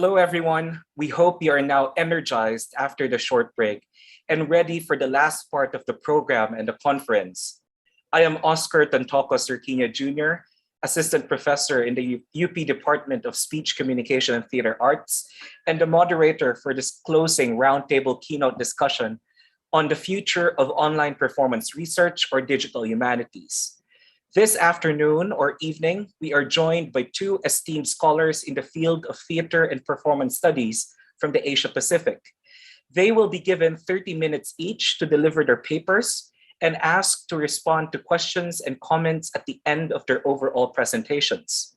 Hello, everyone. We hope you are now energized after the short break and ready for the last part of the program and the conference. I am Oscar Tantoco Serquina Jr., Assistant Professor in the UP Department of Speech, Communication, and Theater Arts, and the moderator for this closing roundtable keynote discussion on the future of online performance research or digital humanities. This afternoon or evening, we are joined by two esteemed scholars in the field of theater and performance studies from the Asia Pacific. They will be given 30 minutes each to deliver their papers and asked to respond to questions and comments at the end of their overall presentations.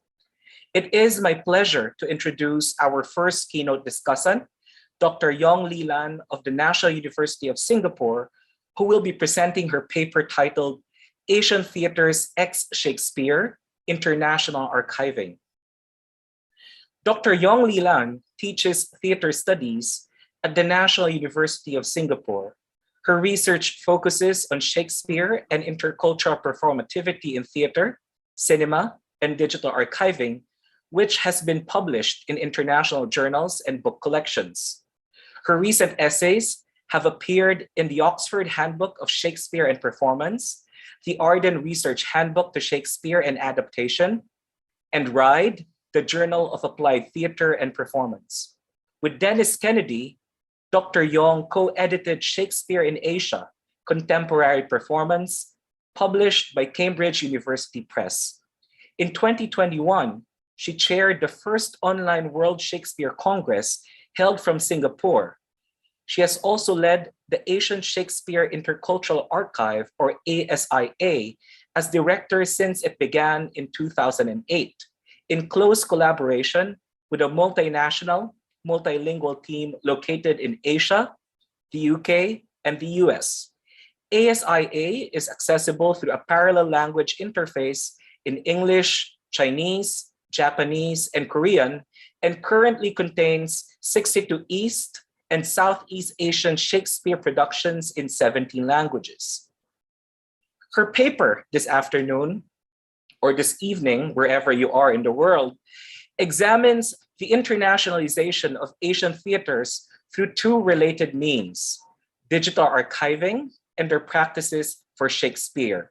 It is my pleasure to introduce our first keynote discussant, Dr. Yong Lee Lan of the National University of Singapore, who will be presenting her paper titled Asian Theaters ex-Shakespeare, International Archiving. Dr. Yong Lee Lan teaches theater studies at the National University of Singapore. Her research focuses on Shakespeare and intercultural performativity in theater, cinema, and digital archiving, which has been published in international journals and book collections. Her recent essays have appeared in the Oxford Handbook of Shakespeare and Performance, the Arden Research Handbook to Shakespeare and Adaptation, and RIDE, the Journal of Applied Theater and Performance. With Dennis Kennedy, Dr. Yong co-edited Shakespeare in Asia, Contemporary Performance, published by Cambridge University Press. In 2021, she chaired the first online World Shakespeare Congress held from Singapore. She has also led the Asian Shakespeare Intercultural Archive, or ASIA, as director since it began in 2008, in close collaboration with a multinational, multilingual team located in Asia, the UK, and the US. ASIA is accessible through a parallel language interface in English, Chinese, Japanese, and Korean, and currently contains 62 East and Southeast Asian Shakespeare productions in 17 languages. Her paper this afternoon, or this evening, wherever you are in the world, examines the internationalization of Asian theaters through two related means: digital archiving and their practices for Shakespeare.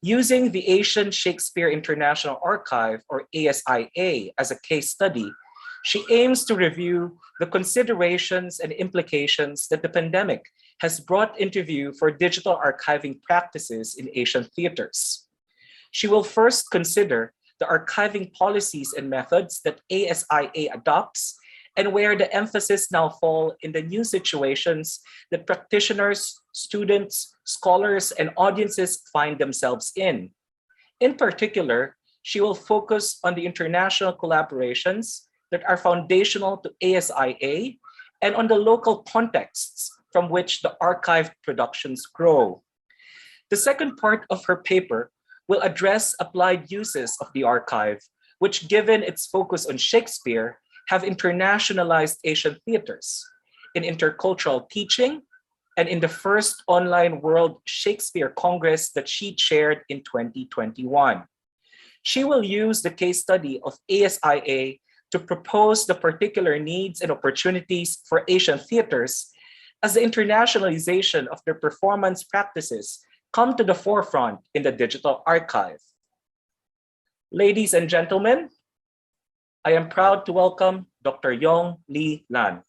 Using the Asian Shakespeare International Archive, or ASIA, as a case study, she aims to review the considerations and implications that the pandemic has brought into view for digital archiving practices in Asian theaters. She will first consider the archiving policies and methods that ASIA adopts and where the emphasis now falls in the new situations that practitioners, students, scholars, and audiences find themselves in. In particular, she will focus on the international collaborations that are foundational to ASIA and on the local contexts from which the archived productions grow. The second part of her paper will address applied uses of the archive, which, given its focus on Shakespeare, have internationalized Asian theaters in intercultural teaching and in the first online World Shakespeare Congress that she chaired in 2021. She will use the case study of ASIA to propose the particular needs and opportunities for Asian theaters as the internationalization of their performance practices come to the forefront in the digital archive. Ladies and gentlemen, I am proud to welcome Dr. Yong Lee Lan.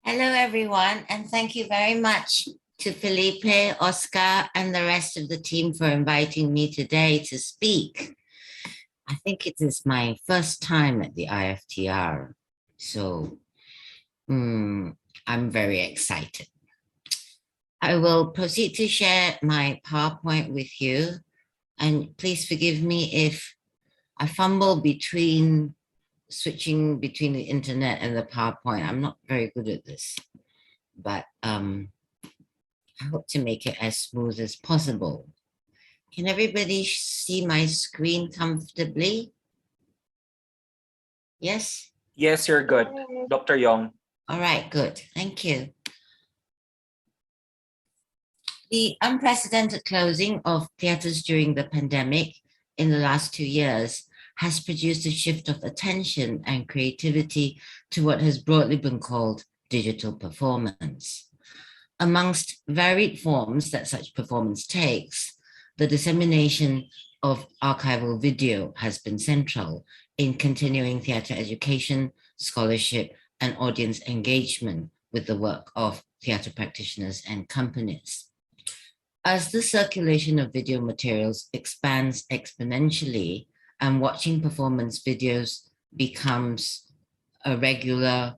Hello, everyone, and thank you very much to Felipe, Oscar, and the rest of the team for inviting me today to speak. I think it is my first time at the IFTR, so I'm very excited. I will proceed to share my PowerPoint with you, and please forgive me if I fumble between switching between the internet and the PowerPoint. I'm not very good at this, but I hope to make it as smooth as possible. Can everybody see my screen comfortably? Yes? Yes, you're good, Dr. Yong. All right, good. Thank you. The unprecedented closing of theaters during the pandemic in the last 2 years has produced a shift of attention and creativity to what has broadly been called digital performance. Amongst varied forms that such performance takes, the dissemination of archival video has been central in continuing theatre education, scholarship, and audience engagement with the work of theatre practitioners and companies. As the circulation of video materials expands exponentially and watching performance videos becomes a regular,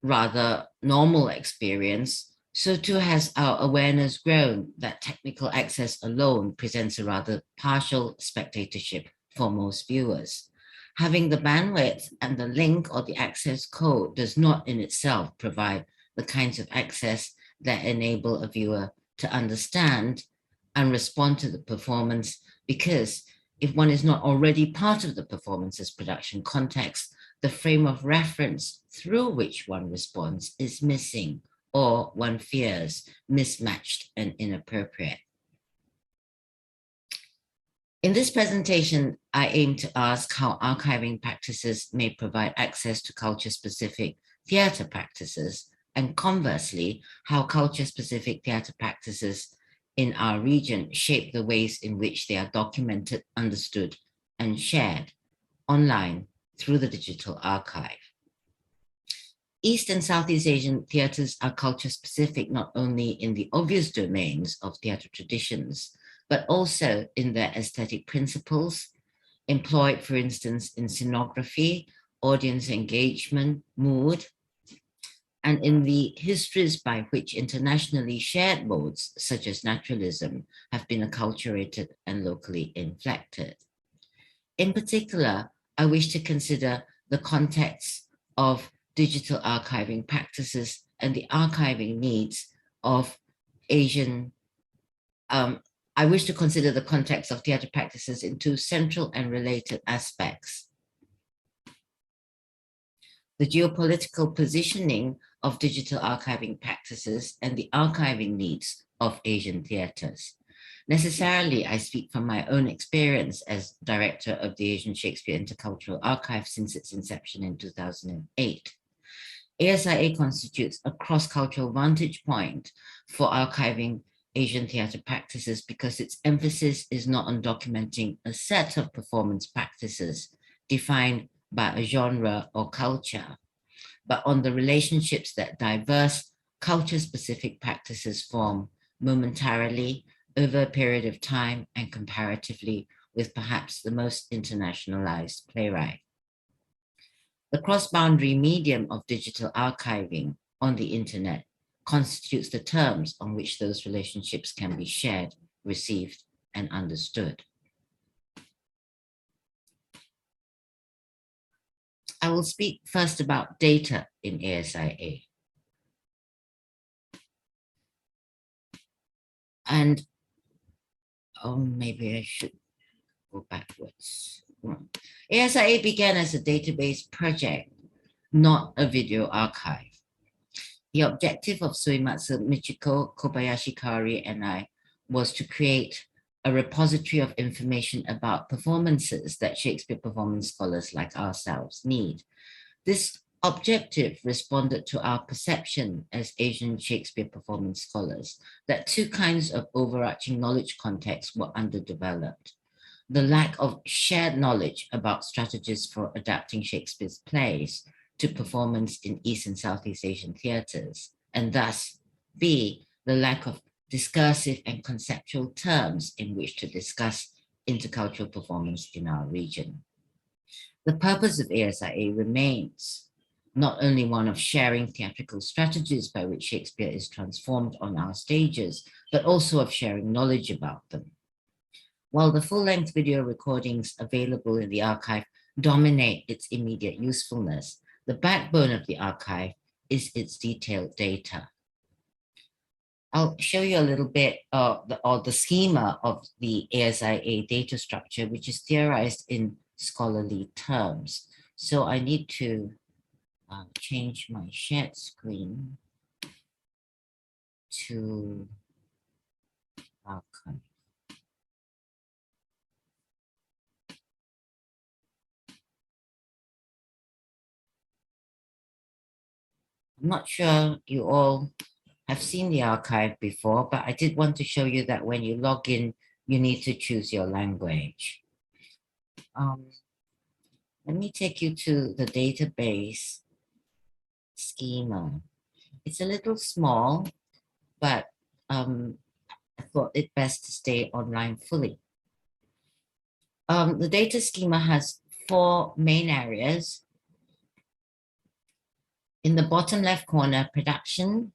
rather normal experience, so too has our awareness grown that technical access alone presents a rather partial spectatorship for most viewers. Having the bandwidth and the link or the access code does not in itself provide the kinds of access that enable a viewer to understand and respond to the performance, because if one is not already part of the performance's production context, the frame of reference through which one responds is missing, or one fears mismatched and inappropriate. In this presentation, I aim to ask how archiving practices may provide access to culture-specific theatre practices, and conversely, how culture-specific theatre practices in our region shape the ways in which they are documented, understood, and shared online through the digital archive. East and Southeast Asian theatres are culture-specific not only in the obvious domains of theatre traditions, but also in their aesthetic principles, employed, for instance, in scenography, audience engagement, mood, and in the histories by which internationally shared modes, such as naturalism, have been acculturated and locally inflected. In particular, I wish to consider the context of digital archiving practices and the archiving needs of Asian. I wish to consider the context of theatre practices in two central and related aspects: the geopolitical positioning of digital archiving practices and the archiving needs of Asian theatres. Necessarily, I speak from my own experience as director of the Asian Shakespeare Intercultural Archive since its inception in 2008. ASIA constitutes a cross-cultural vantage point for archiving Asian theatre practices because its emphasis is not on documenting a set of performance practices defined by a genre or culture, but on the relationships that diverse culture-specific practices form momentarily over a period of time and comparatively with perhaps the most internationalized playwright. The cross-boundary medium of digital archiving on the internet constitutes the terms on which those relationships can be shared, received, and understood. I will speak first about data in ASIA. And maybe I should go backwards. ASIA began as a database project, not a video archive. The objective of Suimatsu, Michiko, Kobayashi Kari, and I was to create a repository of information about performances that Shakespeare performance scholars like ourselves need. This objective responded to our perception as Asian Shakespeare performance scholars that two kinds of overarching knowledge contexts were underdeveloped: the lack of shared knowledge about strategies for adapting Shakespeare's plays to performance in East and Southeast Asian theatres, and thus, B, the lack of discursive and conceptual terms in which to discuss intercultural performance in our region. The purpose of ASIA remains not only one of sharing theatrical strategies by which Shakespeare is transformed on our stages, but also of sharing knowledge about them. While the full-length video recordings available in the archive dominate its immediate usefulness, the backbone of the archive is its detailed data. I'll show you a little bit of the schema of the ASIA data structure, which is theorized in scholarly terms. So I need to change my shared screen to archive. I'm not sure you all have seen the archive before, but I did want to show you that when you log in, you need to choose your language. Let me take you to the database schema. It's a little small, but I thought it best to stay online fully. The data schema has 4 main areas. In the bottom left corner, production.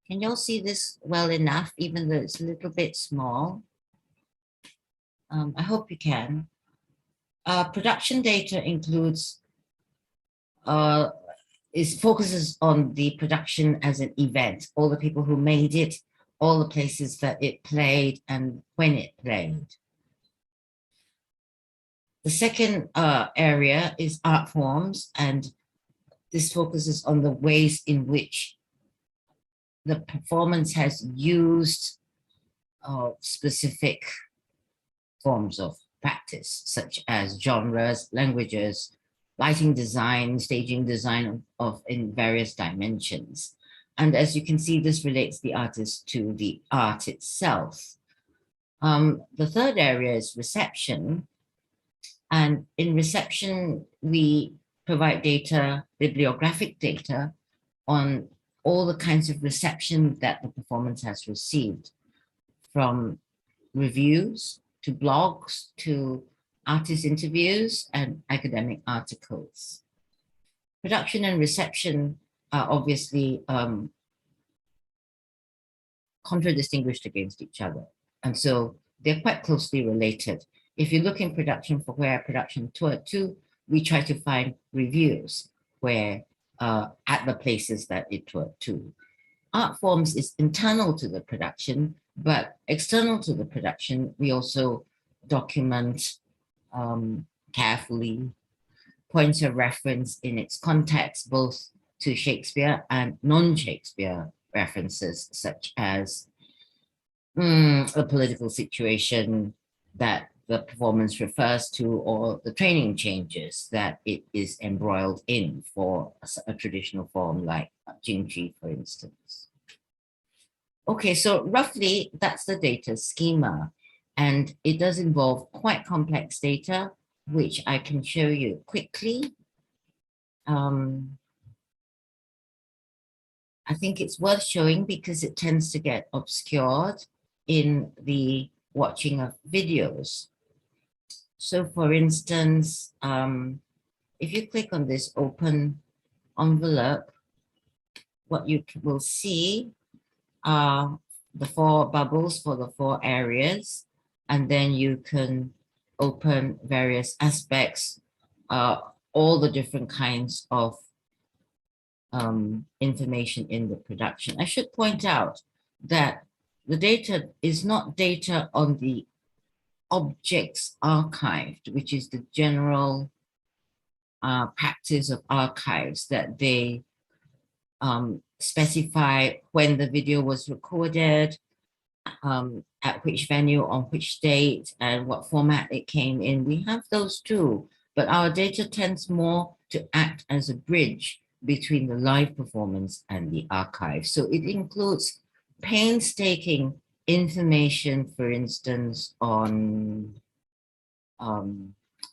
Can you all see this well enough, even though it's a little bit small? I hope you can. Production data includes, focuses on the production as an event, all the people who made it, all the places that it played and when it played. The second area is art forms, and this focuses on the ways in which the performance has used specific forms of practice, such as genres, languages, lighting design, staging design of in various dimensions. And as you can see, this relates the artist to the art itself. The third area is reception. And in reception, we provide data, bibliographic data, on all the kinds of reception that the performance has received, from reviews to blogs to artist interviews and academic articles. Production and reception are obviously contradistinguished against each other. And so they're quite closely related. If you look in production for where production toured to, we try to find reviews where at the places that it toured to. Art forms is internal to the production, but external to the production, we also document carefully points of reference in its context, both to Shakespeare and non-Shakespeare references, such as a political situation that the performance refers to, or the training changes that it is embroiled in for a traditional form like Jingji, for instance. Okay, so roughly that's the data schema, and it does involve quite complex data, which I can show you quickly. I think it's worth showing because it tends to get obscured in the watching of videos. So for instance, if you click on this open envelope, what you will see are the 4 bubbles for the 4 areas, and then you can open various aspects, all the different kinds of information in the production. I should point out that the data is not data on the objects archived, which is the general practice of archives, that they specify when the video was recorded, at which venue, on which date, and what format it came in. We have those too, but our data tends more to act as a bridge between the live performance and the archive. So it includes painstaking information, for instance, on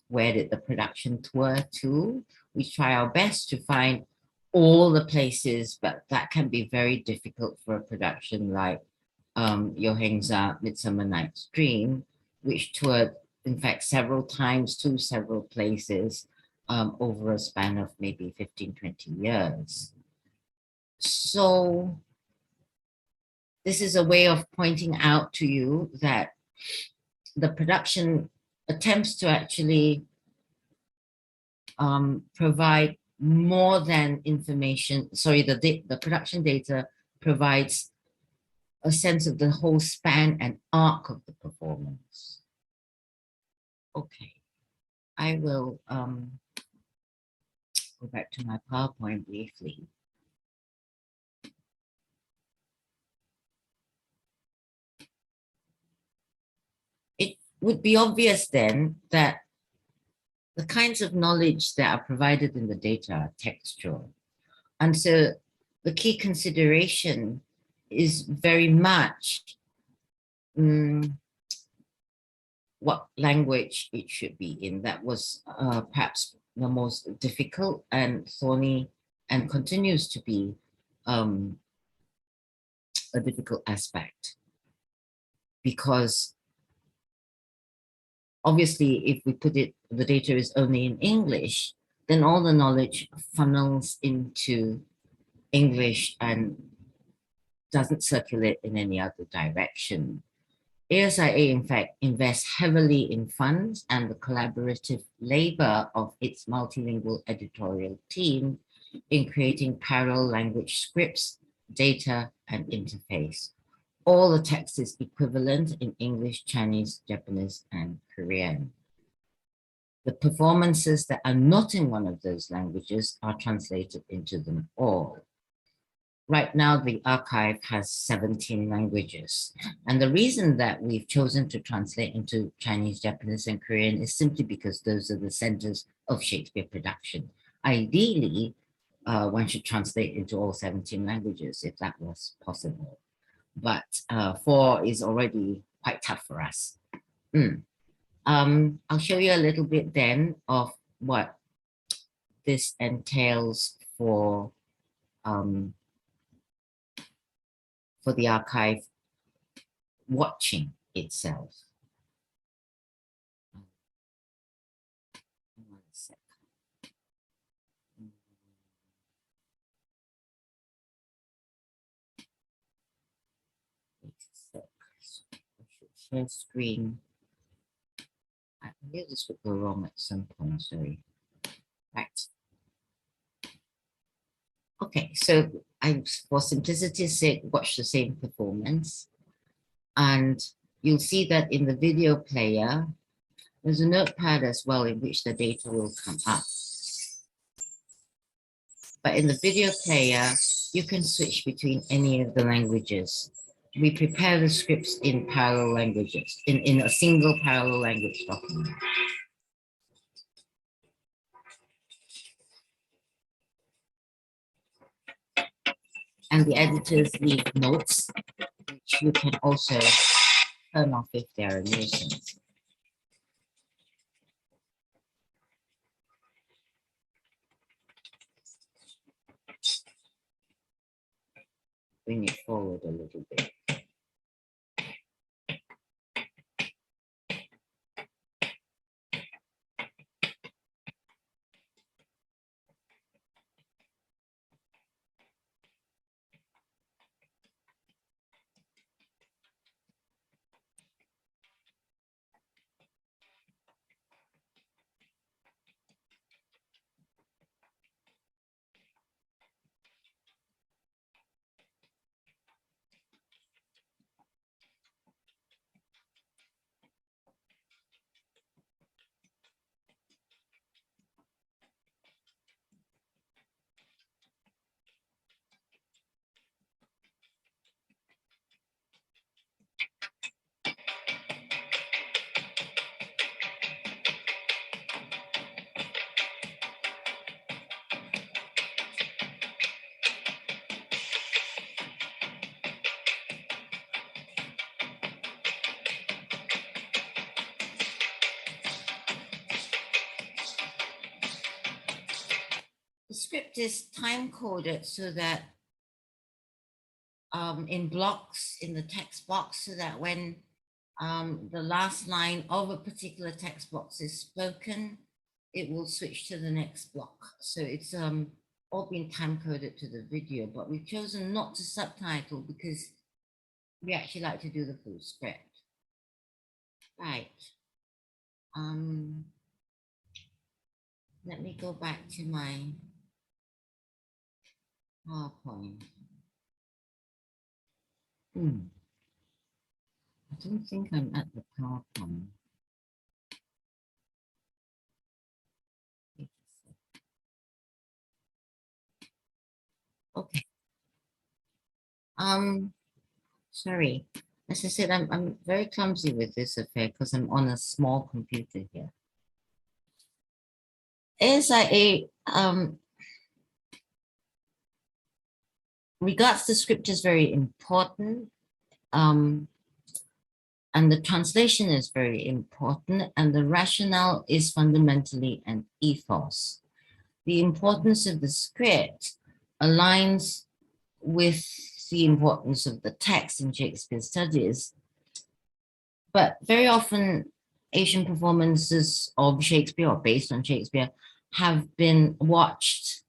where did the production tour to. We try our best to find all the places, but that can be very difficult for a production like Yohengza Midsummer Night's Dream, which toured, in fact, several times to several places over a span of maybe 15, 20 years. So this is a way of pointing out to you that the production attempts to actually provide more than information. Sorry, the production data provides a sense of the whole span and arc of the performance. Okay, I will go back to my PowerPoint briefly. It would be obvious then that the kinds of knowledge that are provided in the data are textual. And so the key consideration is very much what language it should be in. That was perhaps the most difficult and thorny and continues to be a difficult aspect. Because obviously, if we put it, the data is only in English, then all the knowledge funnels into English and doesn't circulate in any other direction. ASIA, in fact, invests heavily in funds and the collaborative labor of its multilingual editorial team in creating parallel language scripts, data, and interface. All the text is equivalent in English, Chinese, Japanese, and Korean. The performances that are not in one of those languages are translated into them all. Right now, the archive has 17 languages. And the reason that we've chosen to translate into Chinese, Japanese, and Korean is simply because those are the centers of Shakespeare production. Ideally, one should translate into all 17 languages if that was possible. But 4 is already quite tough for us. I'll show you a little bit then of what this entails for the archive watching itself. One sec. I should share screen. I knew this would go wrong at some point, sorry. Right. Okay, so for simplicity's sake, watch the same performance. And you'll see that in the video player, there's a notepad as well in which the data will come up. But in the video player, you can switch between any of the languages. We prepare the scripts in parallel languages, in a single parallel language document. And the editors leave notes, which you can also turn off if they are a nuisance. Bring it forward a little bit. The script is time coded so that in blocks in the text box, so that when the last line of a particular text box is spoken, it will switch to the next block. So it's all been time coded to the video, but we've chosen not to subtitle because we actually like to do the full script. Right. Let me go back to my PowerPoint. I don't think I'm at the PowerPoint. Okay. Sorry. As I said, I'm very clumsy with this affair because I'm on a small computer here. ASIA regards the script as very important, and the translation is very important, and the rationale is fundamentally an ethos. The importance of the script aligns with the importance of the text in Shakespeare studies, but very often Asian performances of Shakespeare or based on Shakespeare have been watched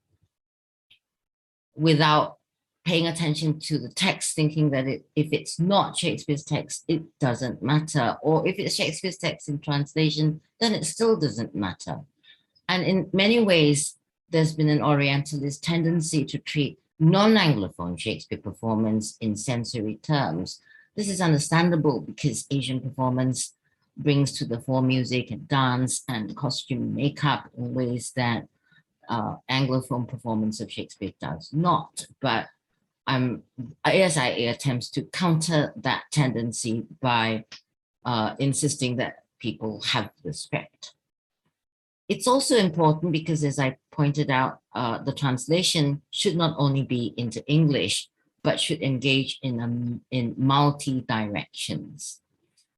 without paying attention to the text, thinking that if it's not Shakespeare's text, it doesn't matter. Or if it's Shakespeare's text in translation, then it still doesn't matter. And in many ways, there's been an Orientalist tendency to treat non-Anglophone Shakespeare performance in sensory terms. This is understandable because Asian performance brings to the fore music and dance and costume makeup in ways that Anglophone performance of Shakespeare does not. But ASIA attempts to counter that tendency by insisting that people have the script. It's also important because, as I pointed out, the translation should not only be into English, but should engage in multi-directions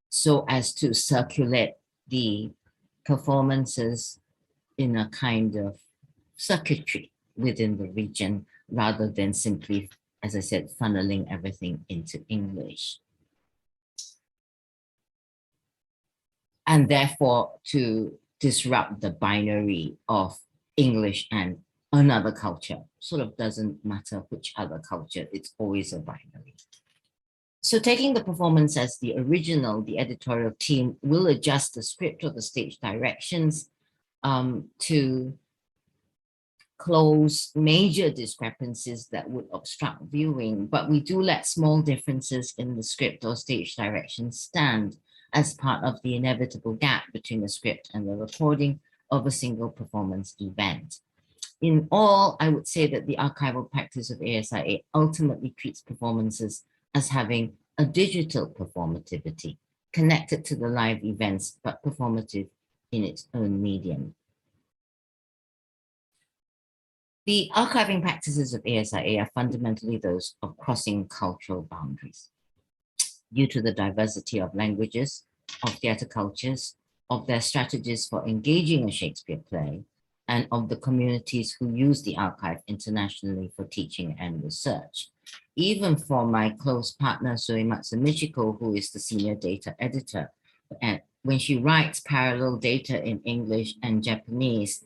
so as to circulate the performances in a kind of circuitry within the region rather than simply, as I said, funneling everything into English. And therefore to disrupt the binary of English and another culture. Sort of doesn't matter which other culture, it's always a binary. So taking the performance as the original, the editorial team will adjust the script or the stage directions to close major discrepancies that would obstruct viewing, but we do let small differences in the script or stage direction stand as part of the inevitable gap between the script and the recording of a single performance event. In all, I would say that the archival practice of ASIA ultimately treats performances as having a digital performativity, connected to the live events, but performative in its own medium. The archiving practices of ASIA are fundamentally those of crossing cultural boundaries. Due to the diversity of languages, of theatre cultures, of their strategies for engaging a Shakespeare play, and of the communities who use the archive internationally for teaching and research. Even for my close partner, Soematsu Michiko, who is the senior data editor, and when she writes parallel data in English and Japanese,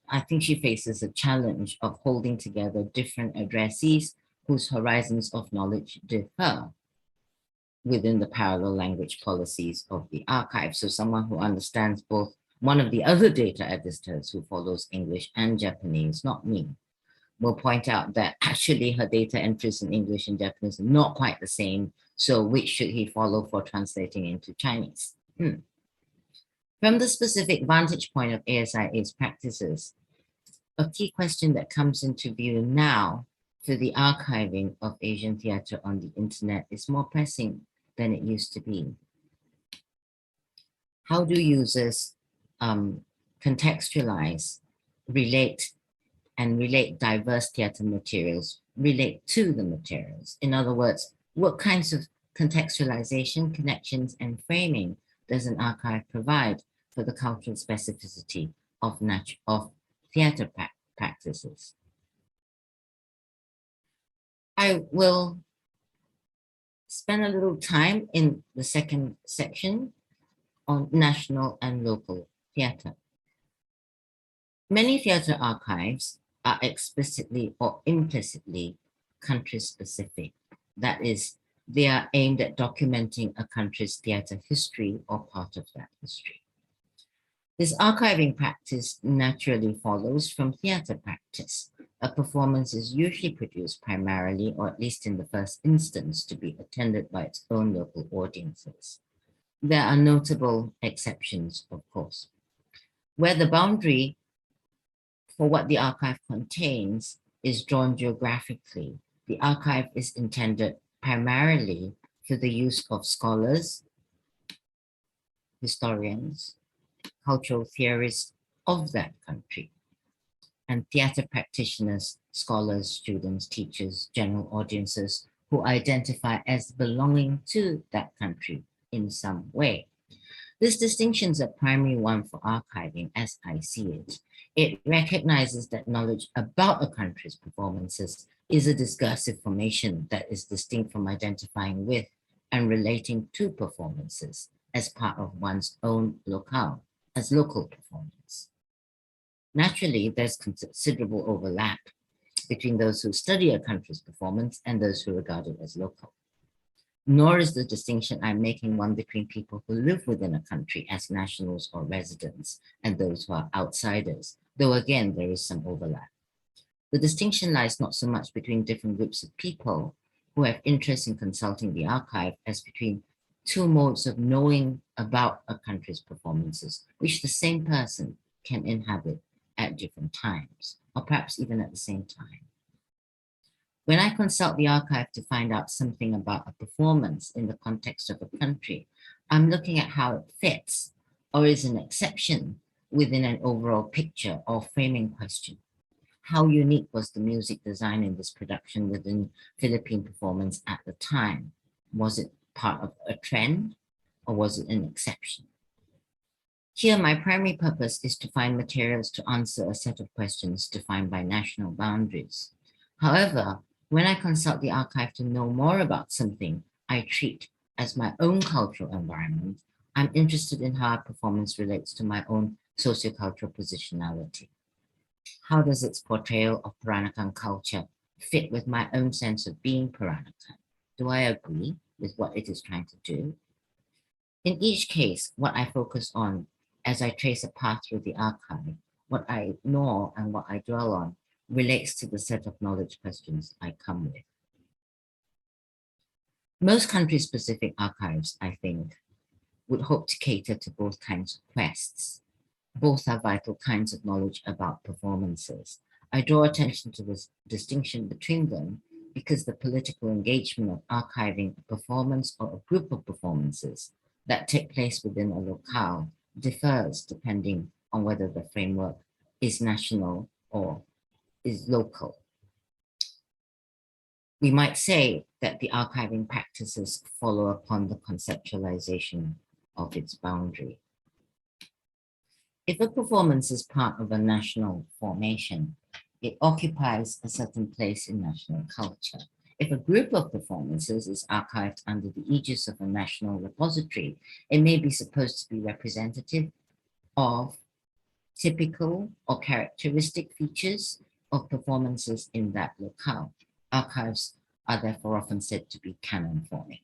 I think she faces a challenge of holding together different addressees whose horizons of knowledge differ within the parallel language policies of the archive. So someone who understands both, one of the other data editors who follows English and Japanese, not me, will point out that actually her data entries in English and Japanese are not quite the same. So which should he follow for translating into Chinese? From the specific vantage point of ASIA's practices, a key question that comes into view now for the archiving of Asian theatre on the internet is more pressing than it used to be. How do users contextualize, relate diverse theatre materials, relate to the materials? In other words, what kinds of contextualization, connections, and framing does an archive provide for the cultural specificity of theatre practices? I will spend a little time in the second section on national and local theatre. Many theatre archives are explicitly or implicitly country-specific. That is, they are aimed at documenting a country's theatre history or part of that history. This archiving practice naturally follows from theatre practice. A performance is usually produced primarily, or at least in the first instance, to be attended by its own local audiences. There are notable exceptions, of course, where the boundary for what the archive contains is drawn geographically. The archive is intended primarily for the use of scholars, historians, cultural theorists of that country. and theater practitioners, scholars, students, teachers, general audiences who identify as belonging to that country in some way. This distinction is a primary one for archiving as I see it. It recognizes that knowledge about a country's performances is a discursive formation that is distinct from identifying with and relating to performances as part of one's own locale, as local performance. Naturally, there's considerable overlap between those who study a country's performance and those who regard it as local. Nor is the distinction I'm making one between people who live within a country as nationals or residents and those who are outsiders, though again, there is some overlap. The distinction lies not so much between different groups of people who have interest in consulting the archive as between two modes of knowing about a country's performances, which the same person can inhabit at different times, or perhaps even at the same time. When I consult the archive to find out something about a performance in the context of a country, I'm looking at how it fits or is an exception within an overall picture or framing question. How unique was the music design in this production within Philippine performance at the time? Was it part of a trend or was it an exception? Here, my primary purpose is to find materials to answer a set of questions defined by national boundaries. However, when I consult the archive to know more about something I treat as my own cultural environment, I'm interested in how a performance relates to my own sociocultural positionality. How does its portrayal of Peranakan culture fit with my own sense of being Peranakan? Do I agree with what it is trying to do? In each case, what I focus on as I trace a path through the archive, what I ignore and what I dwell on relates to the set of knowledge questions I come with. Most country-specific archives, I think, would hope to cater to both kinds of quests. Both are vital kinds of knowledge about performances. I draw attention to this distinction between them because the political engagement of archiving a performance or a group of performances that take place within a locale differs depending on whether the framework is national or is local. We might say that the archiving practices follow upon the conceptualization of its boundary. If a performance is part of a national formation, it occupies a certain place in national culture. If a group of performances is archived under the aegis of a national repository, it may be supposed to be representative of typical or characteristic features of performances in that locale. Archives are therefore often said to be canon forming.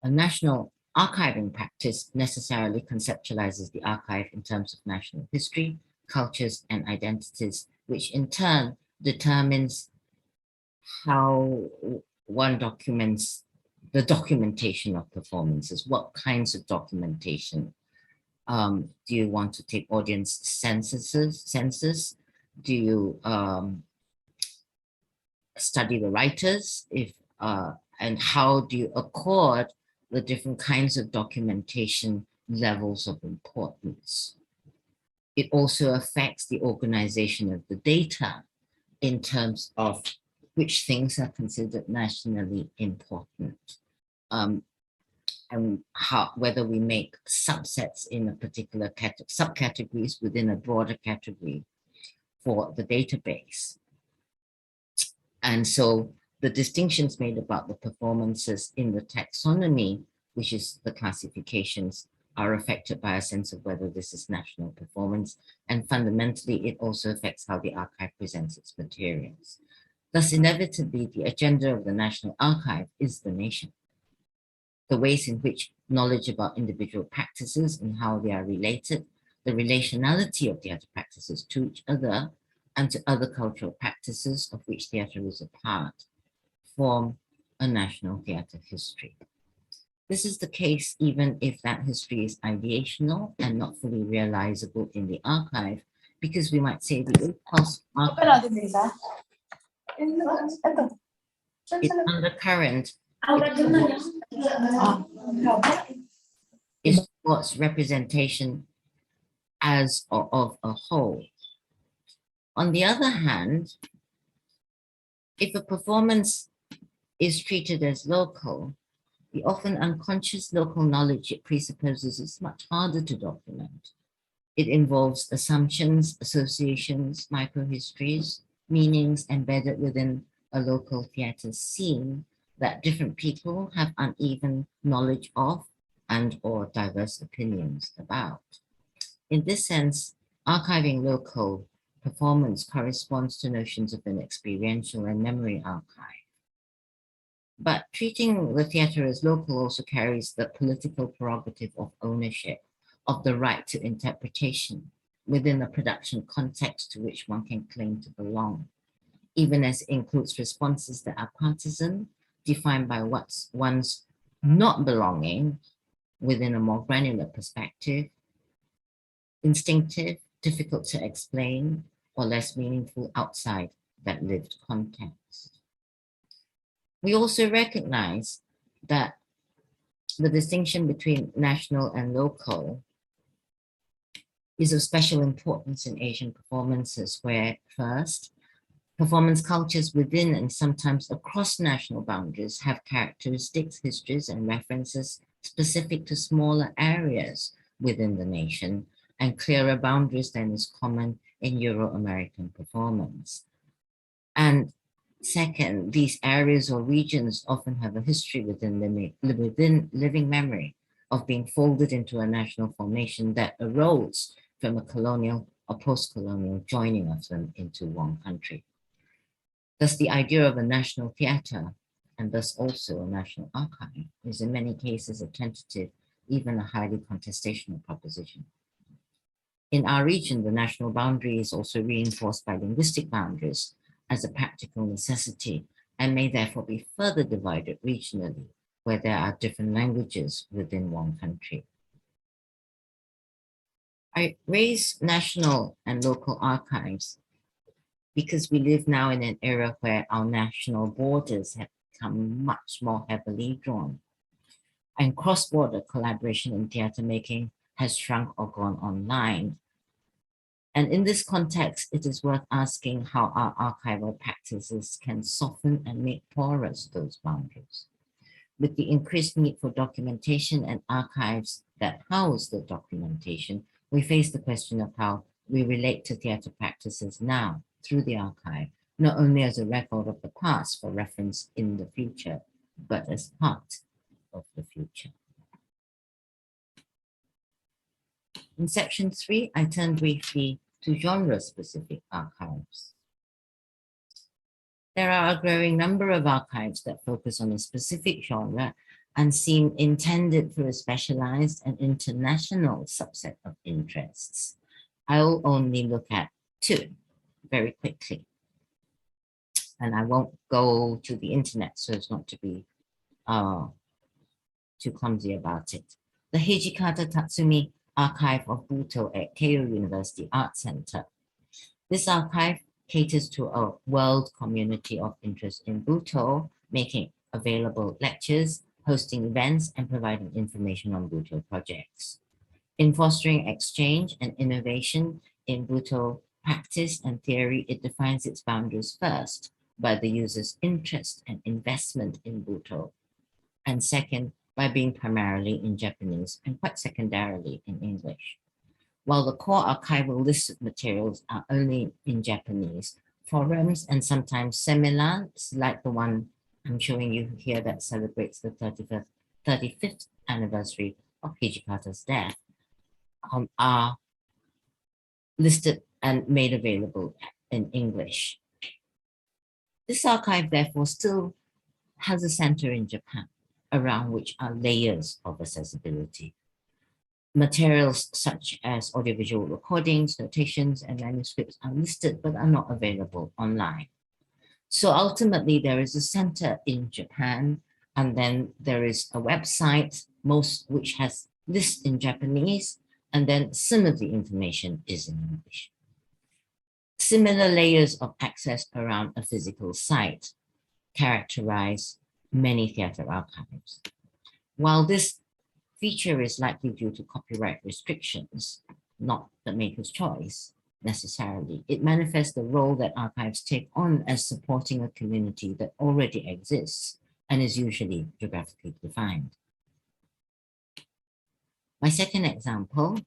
A national archiving practice necessarily conceptualizes the archive in terms of national history, cultures, and identities, which in turn determines how one documents the documentation of performances. What kinds of documentation? Do you want to take audience census? Do you study the writers? And how do you accord the different kinds of documentation levels of importance? It also affects the organization of the data in terms of which things are considered nationally important. And whether we make subsets in a particular subcategories within a broader category for the database. And so the distinctions made about the performances in the taxonomy, which is the classifications, are affected by a sense of whether this is national performance, and fundamentally it also affects how the archive presents its materials. Thus, inevitably, the agenda of the National Archive is the nation. The ways in which knowledge about individual practices and how they are related, the relationality of theatre practices to each other and to other cultural practices of which theatre is a part, form a national theatre history. This is the case even if that history is ideational and not fully realizable in the archive, because we might say the impulse archive is undercurrent is towards representation as or of a whole, On the other hand, if a performance is treated as local, the often unconscious local knowledge it presupposes is much harder to document. It involves assumptions, associations, microhistories, meanings embedded within a local theatre scene that different people have uneven knowledge of and or diverse opinions about. In this sense, archiving local performance corresponds to notions of an experiential and memory archive. But treating the theatre as local also carries the political prerogative of ownership of the right to interpretation within a production context to which one can claim to belong, even as it includes responses that are partisan, defined by what's one's not belonging within a more granular perspective, instinctive, difficult to explain, or less meaningful outside that lived context. We also recognize that the distinction between national and local is of special importance in Asian performances, where first, performance cultures within and sometimes across national boundaries have characteristics, histories, and references specific to smaller areas within the nation and clearer boundaries than is common in Euro-American performance. And second, these areas or regions often have a history within living memory of being folded into a national formation that arose from a colonial or post-colonial joining of them into one country. Thus, the idea of a national theatre, and thus also a national archive, is in many cases a tentative, even a highly contestational proposition. In our region, the national boundary is also reinforced by linguistic boundaries as a practical necessity and may therefore be further divided regionally, where there are different languages within one country. I raise national and local archives because we live now in an era where our national borders have become much more heavily drawn, and cross-border collaboration in theatre making has shrunk or gone online. And in this context, it is worth asking how our archival practices can soften and make porous those boundaries. With the increased need for documentation and archives that house the documentation, we face the question of how we relate to theatre practices now through the archive, not only as a record of the past for reference in the future, but as part of the future. In section 3, I turn briefly to genre-specific archives. There are a growing number of archives that focus on a specific genre and seem intended for a specialized and international subset of interests. I'll only look at 2 very quickly. And I won't go to the internet so as not to be too clumsy about it. The Hijikata Tatsumi Archive of Buto at Keio University Art Center. This archive caters to a world community of interest in Buto, making available lectures, hosting events, and providing information on Buto projects. In fostering exchange and innovation in Buto practice and theory, it defines its boundaries first by the user's interest and investment in Buto, and second, by being primarily in Japanese and quite secondarily in English. While the core archival listed materials are only in Japanese, forums and sometimes seminars like the one I'm showing you here that celebrates the 35th anniversary of Hijikata's death are listed and made available in English. This archive therefore still has a center in Japan, around which are layers of accessibility. Materials such as audiovisual recordings, notations, and manuscripts are listed but are not available online. So ultimately, there is a center in Japan, and then there is a website, which has lists in Japanese, and then some of the information is in English. Similar layers of access around a physical site characterize many theatre archives. While this feature is likely due to copyright restrictions, not the maker's choice, necessarily. It manifests the role that archives take on as supporting a community that already exists and is usually geographically defined. My second example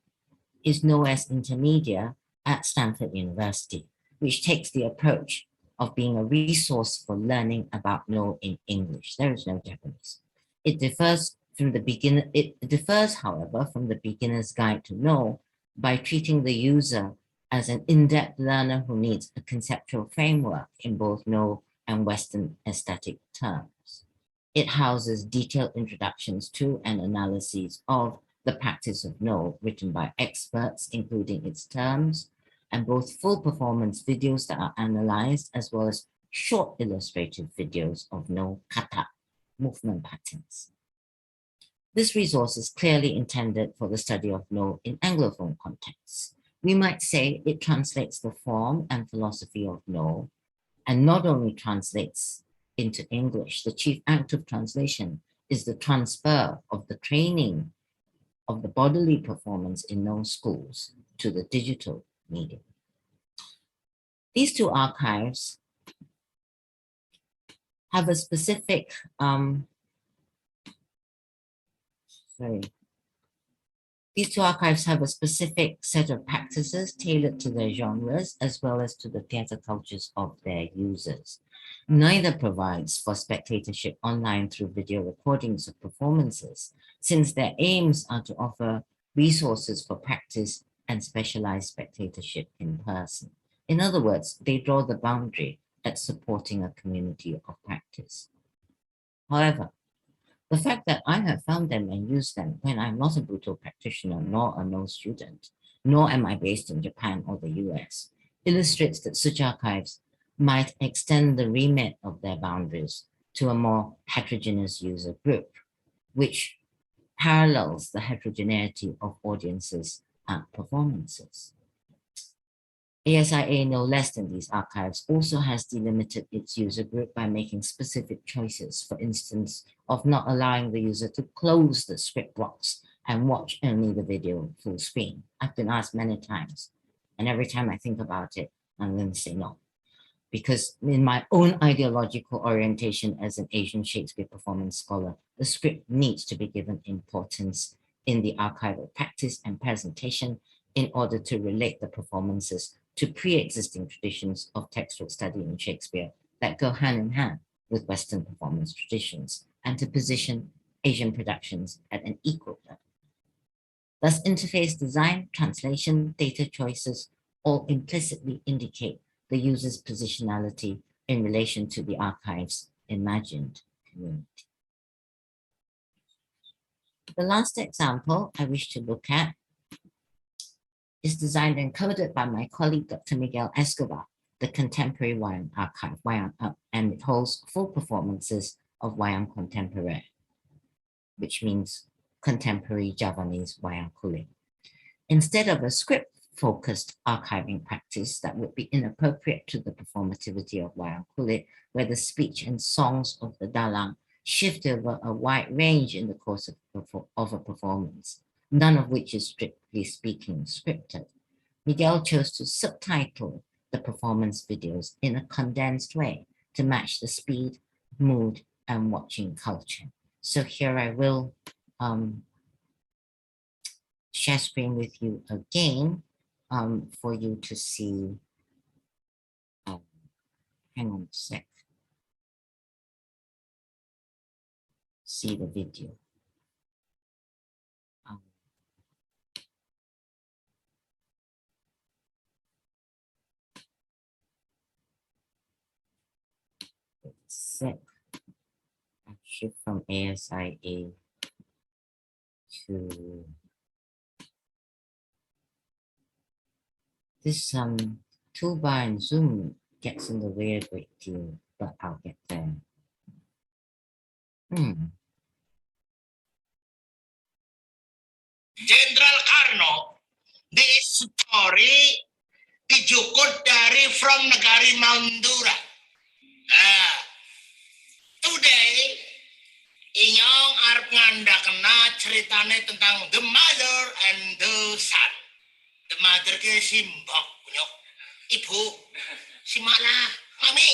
is NOS Intermedia at Stanford University, which takes the approach of being a resource for learning about No in English. There is no Japanese. It differs, however, from the beginner's guide to No by treating the user as an in-depth learner who needs a conceptual framework in both No and Western aesthetic terms. It houses detailed introductions to and analyses of the practice of No written by experts, including its terms, and both full performance videos that are analyzed, as well as short illustrated videos of No kata, movement patterns. This resource is clearly intended for the study of No in Anglophone contexts. We might say it translates the form and philosophy of No, and not only translates into English. The chief act of translation is the transfer of the training of the bodily performance in No schools to the digital medium. These two archives have a specific, These two archives have a specific set of practices tailored to their genres as well as to the theatre cultures of their users. Neither provides for spectatorship online through video recordings of performances, since their aims are to offer resources for practice and specialized spectatorship in person. In other words, they draw the boundary at supporting a community of practice. However, the fact that I have found them and used them when I'm not a Buto practitioner nor a No student, nor am I based in Japan or the US, illustrates that such archives might extend the remit of their boundaries to a more heterogeneous user group, which parallels the heterogeneity of audiences and performances. ASIA, no less than these archives, also has delimited its user group by making specific choices, for instance, of not allowing the user to close the script box and watch only the video full screen. I've been asked many times, and every time I think about it, I'm going to say no. Because in my own ideological orientation as an Asian Shakespeare performance scholar, the script needs to be given importance in the archival practice and presentation in order to relate the performances to pre-existing traditions of textual study in Shakespeare that go hand in hand with Western performance traditions, and to position Asian productions at an equal level. Thus, interface design, translation, data choices all implicitly indicate the user's positionality in relation to the archive's imagined community. The last example I wish to look at is designed and coded by my colleague, Dr. Miguel Escobar, the Contemporary Wayang Archive, and it holds full performances of Wayang Contemporary, which means contemporary Javanese Wayang Kulit. Instead of a script-focused archiving practice that would be inappropriate to the performativity of Wayang Kulit, where the speech and songs of the dalang shift over a wide range in the course of a performance, none of which is strictly speaking scripted. Miguel chose to subtitle the performance videos in a condensed way to match the speed, mood, and watching culture. So here I will share screen with you again for you to see. Hang on a sec. See the video. Sec. I shift from ASIA to this toolbar in Zoom gets in the way a great deal, but I'll get there. Jenderal Karno, this story dijukut dari from negari Mandura. Today, Inyong arep ngandakna ceritane tentang the mother and the son. The mother ke simbok punya Ibu, si mak lah, mami.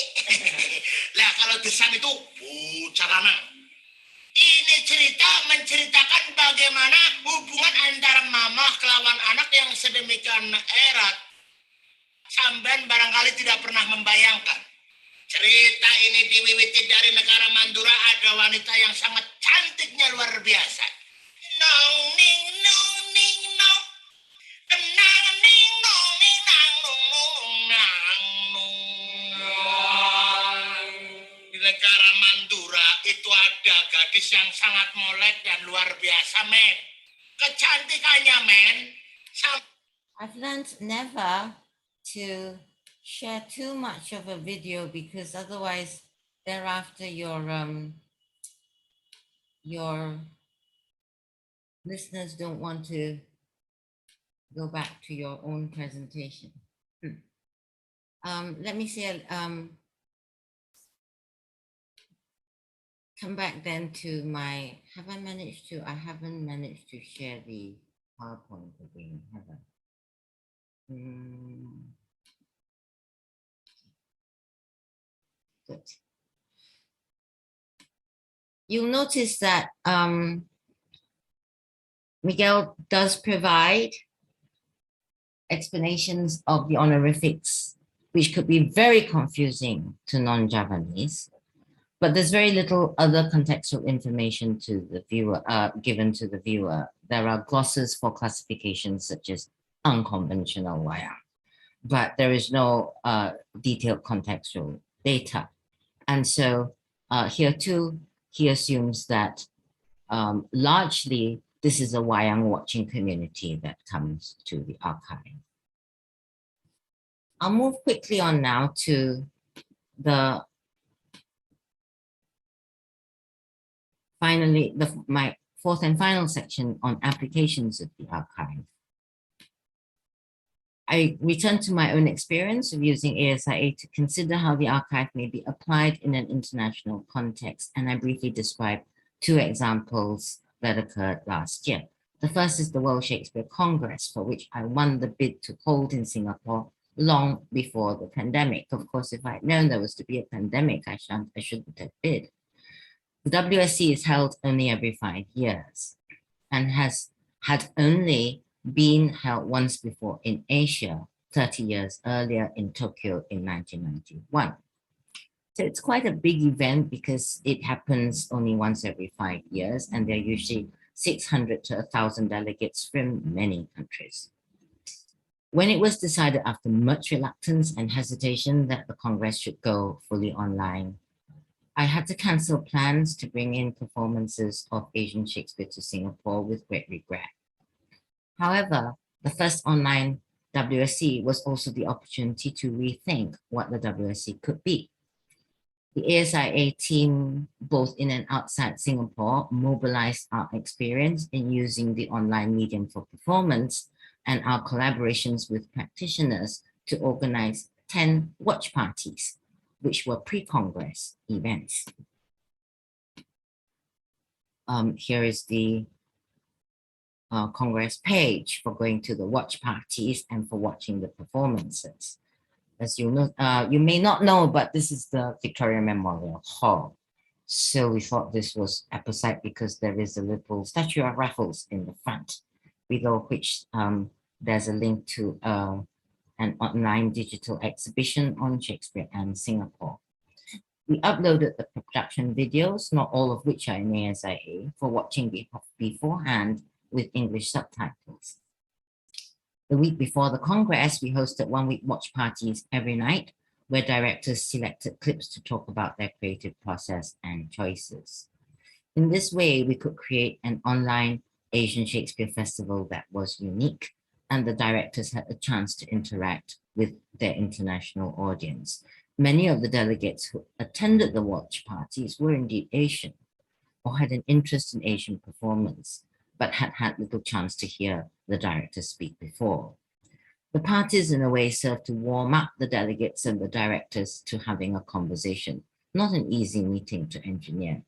Lah kalau desan itu, carana. Ini cerita menceritakan bagaimana hubungan antara mama kelawan anak yang sedemikian erat. Samban barangkali tidak pernah membayangkan. Cerita ini diwiwiti dari negara Mandura, ada wanita yang sangat cantiknya luar biasa. Nong ning nong ning nong. Nang ning nong ning nang nong nong nang nong. Di negara Mandura itu ada gadis yang sangat molek dan luar biasa, men. Kecantikannya, men. I've learned never to share too much of a video because otherwise thereafter your listeners don't want to go back to your own presentation. Let me see, come back then to my, have I managed to, I haven't managed to share the PowerPoint again, have I? Good. You'll notice that Miguel does provide explanations of the honorifics, which could be very confusing to non-Javanese, but there's very little other contextual information to the viewer, given to the viewer. There are glosses for classifications such as unconventional wayang, but there is no detailed contextual data. And so here too, he assumes that largely this is a wayang watching community that comes to the archive. I'll move quickly on now to the my fourth and final section on applications of the archive. I return to my own experience of using ASIA to consider how the archive may be applied in an international context, and I briefly describe two examples that occurred last year. The first is the World Shakespeare Congress, for which I won the bid to hold in Singapore long before the pandemic. Of course, if I'd known there was to be a pandemic, I shouldn't have bid. The WSC is held only every 5 years and had only been held once before in Asia, 30 years earlier in Tokyo in 1991. So it's quite a big event because it happens only once every 5 years, and there are usually 600 to 1,000 delegates from many countries. When it was decided after much reluctance and hesitation that the Congress should go fully online, I had to cancel plans to bring in performances of Asian Shakespeare to Singapore with great regret. However, the first online WSC was also the opportunity to rethink what the WSC could be. The ASIA team, both in and outside Singapore, mobilized our experience in using the online medium for performance and our collaborations with practitioners to organize 10 watch parties, which were pre-Congress events. Here is the Congress page for going to the watch parties and for watching the performances. As you know, you may not know, but this is the Victoria Memorial Hall. So we thought this was apposite because there is a little statue of Raffles in the front, below which there's a link to an online digital exhibition on Shakespeare and Singapore. We uploaded the production videos, not all of which are in ASIA, for watching beforehand with English subtitles. The week before the Congress, we hosted one-week watch parties every night, where directors selected clips to talk about their creative process and choices. In this way, we could create an online Asian Shakespeare Festival that was unique, and the directors had a chance to interact with their international audience. Many of the delegates who attended the watch parties were indeed Asian or had an interest in Asian performance, but had had little chance to hear the directors speak before. The parties in a way served to warm up the delegates and the directors to having a conversation, not an easy meeting to engineer.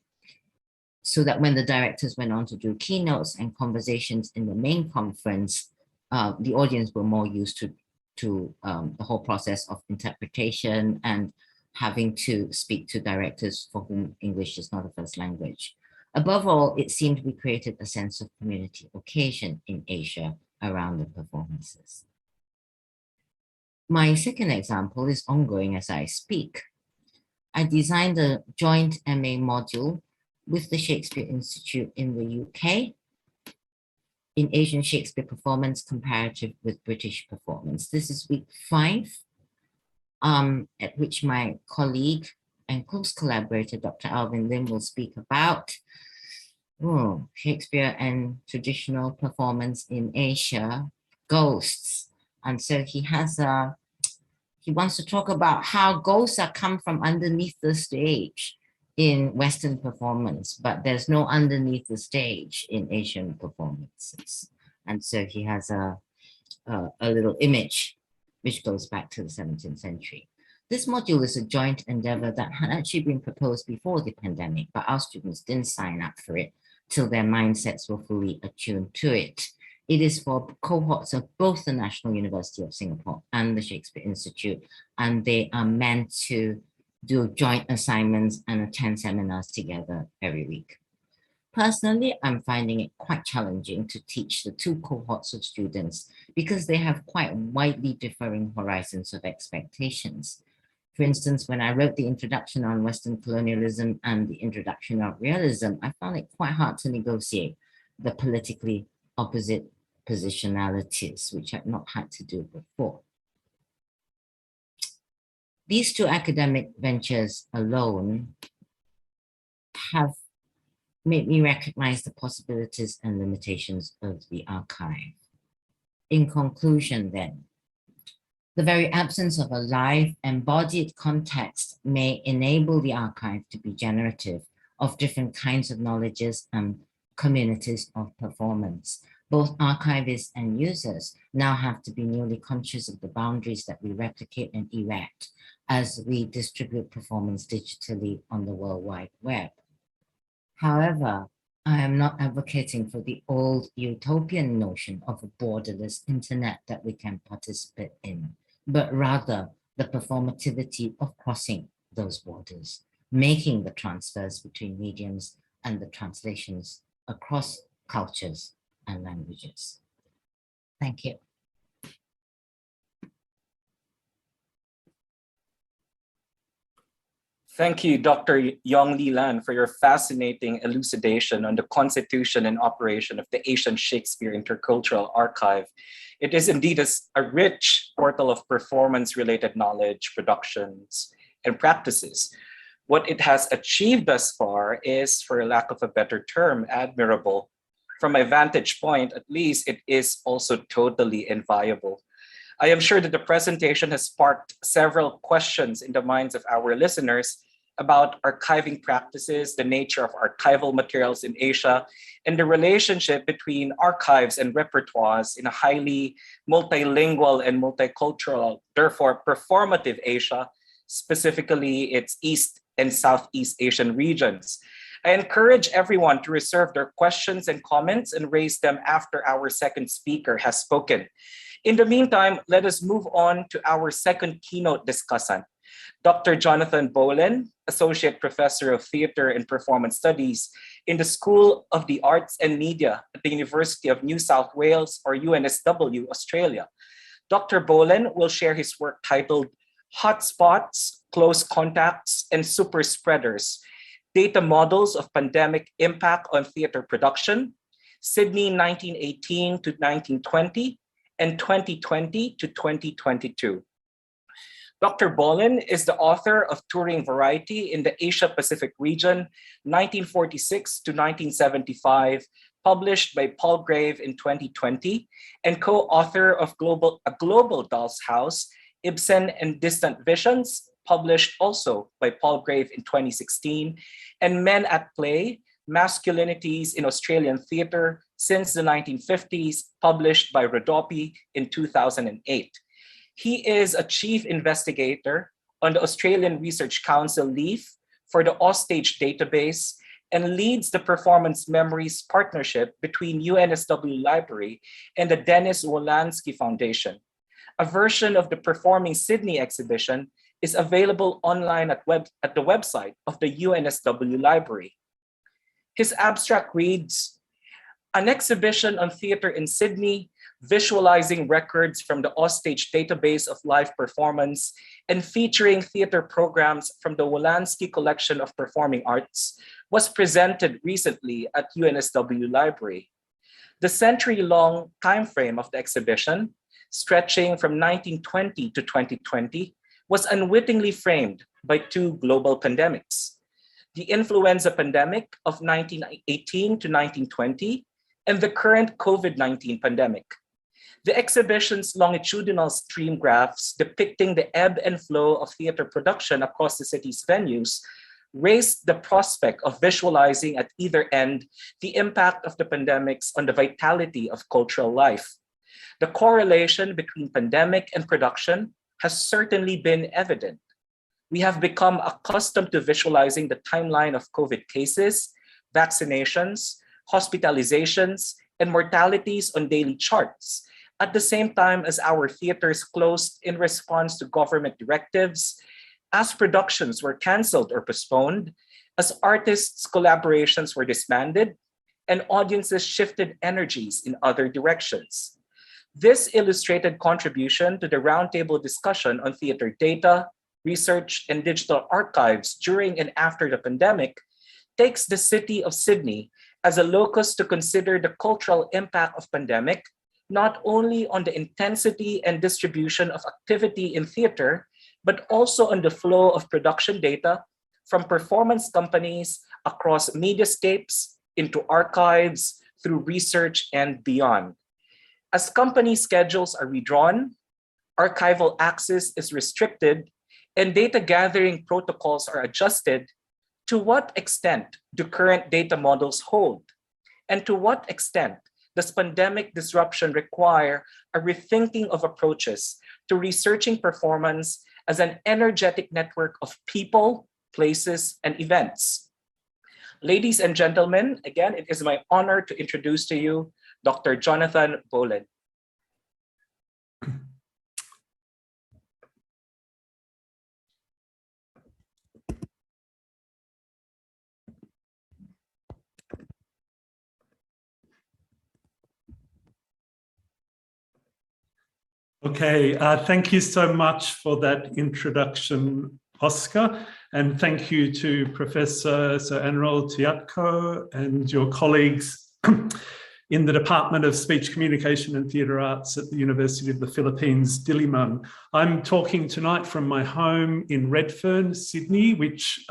So that when the directors went on to do keynotes and conversations in the main conference, the audience were more used to to the whole process of interpretation and having to speak to directors for whom English is not a first language. Above all, it seemed we created a sense of community occasion in Asia around the performances. My second example is ongoing as I speak. I designed a joint MA module with the Shakespeare Institute in the UK in Asian Shakespeare performance comparative with British performance. This is week 5, at which my colleague and close collaborator, Dr. Alvin Lim, will speak about Shakespeare and traditional performance in Asia, ghosts. And so he wants to talk about how ghosts are come from underneath the stage in Western performance, but there's no underneath the stage in Asian performances. And so he has a little image which goes back to the 17th century. This module is a joint endeavor that had actually been proposed before the pandemic, but our students didn't sign up for it till their mindsets were fully attuned to it. It is for cohorts of both the National University of Singapore and the Shakespeare Institute, and they are meant to do joint assignments and attend seminars together every week. Personally, I'm finding it quite challenging to teach the two cohorts of students because they have quite widely differing horizons of expectations. For instance, when I wrote the introduction on Western colonialism and the introduction of realism, I found it quite hard to negotiate the politically opposite positionalities, which I've not had to do before. These two academic ventures alone have made me recognize the possibilities and limitations of the archive. In conclusion, then, the very absence of a live, embodied context may enable the archive to be generative of different kinds of knowledges and communities of performance. Both archivists and users now have to be newly conscious of the boundaries that we replicate and erect as we distribute performance digitally on the World Wide Web. However, I am not advocating for the old utopian notion of a borderless internet that we can participate in, but rather the performativity of crossing those borders, making the transfers between mediums and the translations across cultures and languages. Thank you. Thank you, Dr. Yong Li Lan, for your fascinating elucidation on the constitution and operation of the Asian Shakespeare Intercultural Archive. It is indeed a rich portal of performance-related knowledge, productions, and practices. What it has achieved thus far is, for lack of a better term, admirable. From my vantage point, at least, it is also totally inviolable. I am sure that the presentation has sparked several questions in the minds of our listeners about archiving practices, the nature of archival materials in Asia, and the relationship between archives and repertoires in a highly multilingual and multicultural, therefore performative Asia, specifically its East and Southeast Asian regions. I encourage everyone to reserve their questions and comments and raise them after our second speaker has spoken. In the meantime, let us move on to our second keynote discussant, Dr. Jonathan Bolen, Associate Professor of Theatre and Performance Studies in the School of the Arts and Media at the University of New South Wales, or UNSW, Australia. Dr. Bolen will share his work titled Hotspots, Close Contacts, and Super Spreaders, Data Models of Pandemic Impact on Theatre Production, Sydney 1918 to 1920, and 2020 to 2022. Dr. Bolen is the author of Touring Variety in the Asia-Pacific region, 1946 to 1975, published by Palgrave in 2020, and co-author of A Global Doll's House, Ibsen and Distant Visions, published also by Palgrave in 2016, and Men at Play, Masculinities in Australian Theatre since the 1950s, published by Rodopi in 2008. He is a chief investigator on the Australian Research Council LEAF for the Offstage database and leads the Performance Memories partnership between UNSW Library and the Dennis Wolanski Foundation. a version of the Performing Sydney exhibition is available online at the website of the UNSW Library. His abstract reads, "An exhibition on theater in Sydney, visualizing records from the Offstage database of live performance and featuring theater programs from the Wolanski Collection of Performing Arts, was presented recently at UNSW Library. The century-long timeframe of the exhibition, stretching from 1920 to 2020, was unwittingly framed by two global pandemics: the influenza pandemic of 1918 to 1920 and the current COVID-19 pandemic. The exhibition's longitudinal stream graphs depicting the ebb and flow of theater production across the city's venues raised the prospect of visualizing at either end the impact of the pandemics on the vitality of cultural life. The correlation between pandemic and production has certainly been evident. We have become accustomed to visualizing the timeline of COVID cases, vaccinations, hospitalizations, and mortalities on daily charts, at the same time as our theaters closed in response to government directives, as productions were canceled or postponed, as artists' collaborations were disbanded, and audiences shifted energies in other directions. This illustrated contribution to the roundtable discussion on theater data, research, and digital archives during and after the pandemic takes the city of Sydney as a locus to consider the cultural impact of pandemic, not only on the intensity and distribution of activity in theater, but also on the flow of production data from performance companies across mediascapes into archives, through research and beyond. As company schedules are redrawn, archival access is restricted, and data gathering protocols are adjusted, to what extent do current data models hold? And to what extent does pandemic disruption require a rethinking of approaches to researching performance as an energetic network of people, places, and events? Ladies and gentlemen, again, it is my honor to introduce to you Dr. Jonathan Boland. Okay, thank you so much for that introduction, Oscar, and thank you to Professor Sir Anral Tiatko and your colleagues in the Department of Speech Communication and Theatre Arts at the University of the Philippines, Diliman. I'm talking tonight from my home in Redfern, Sydney, which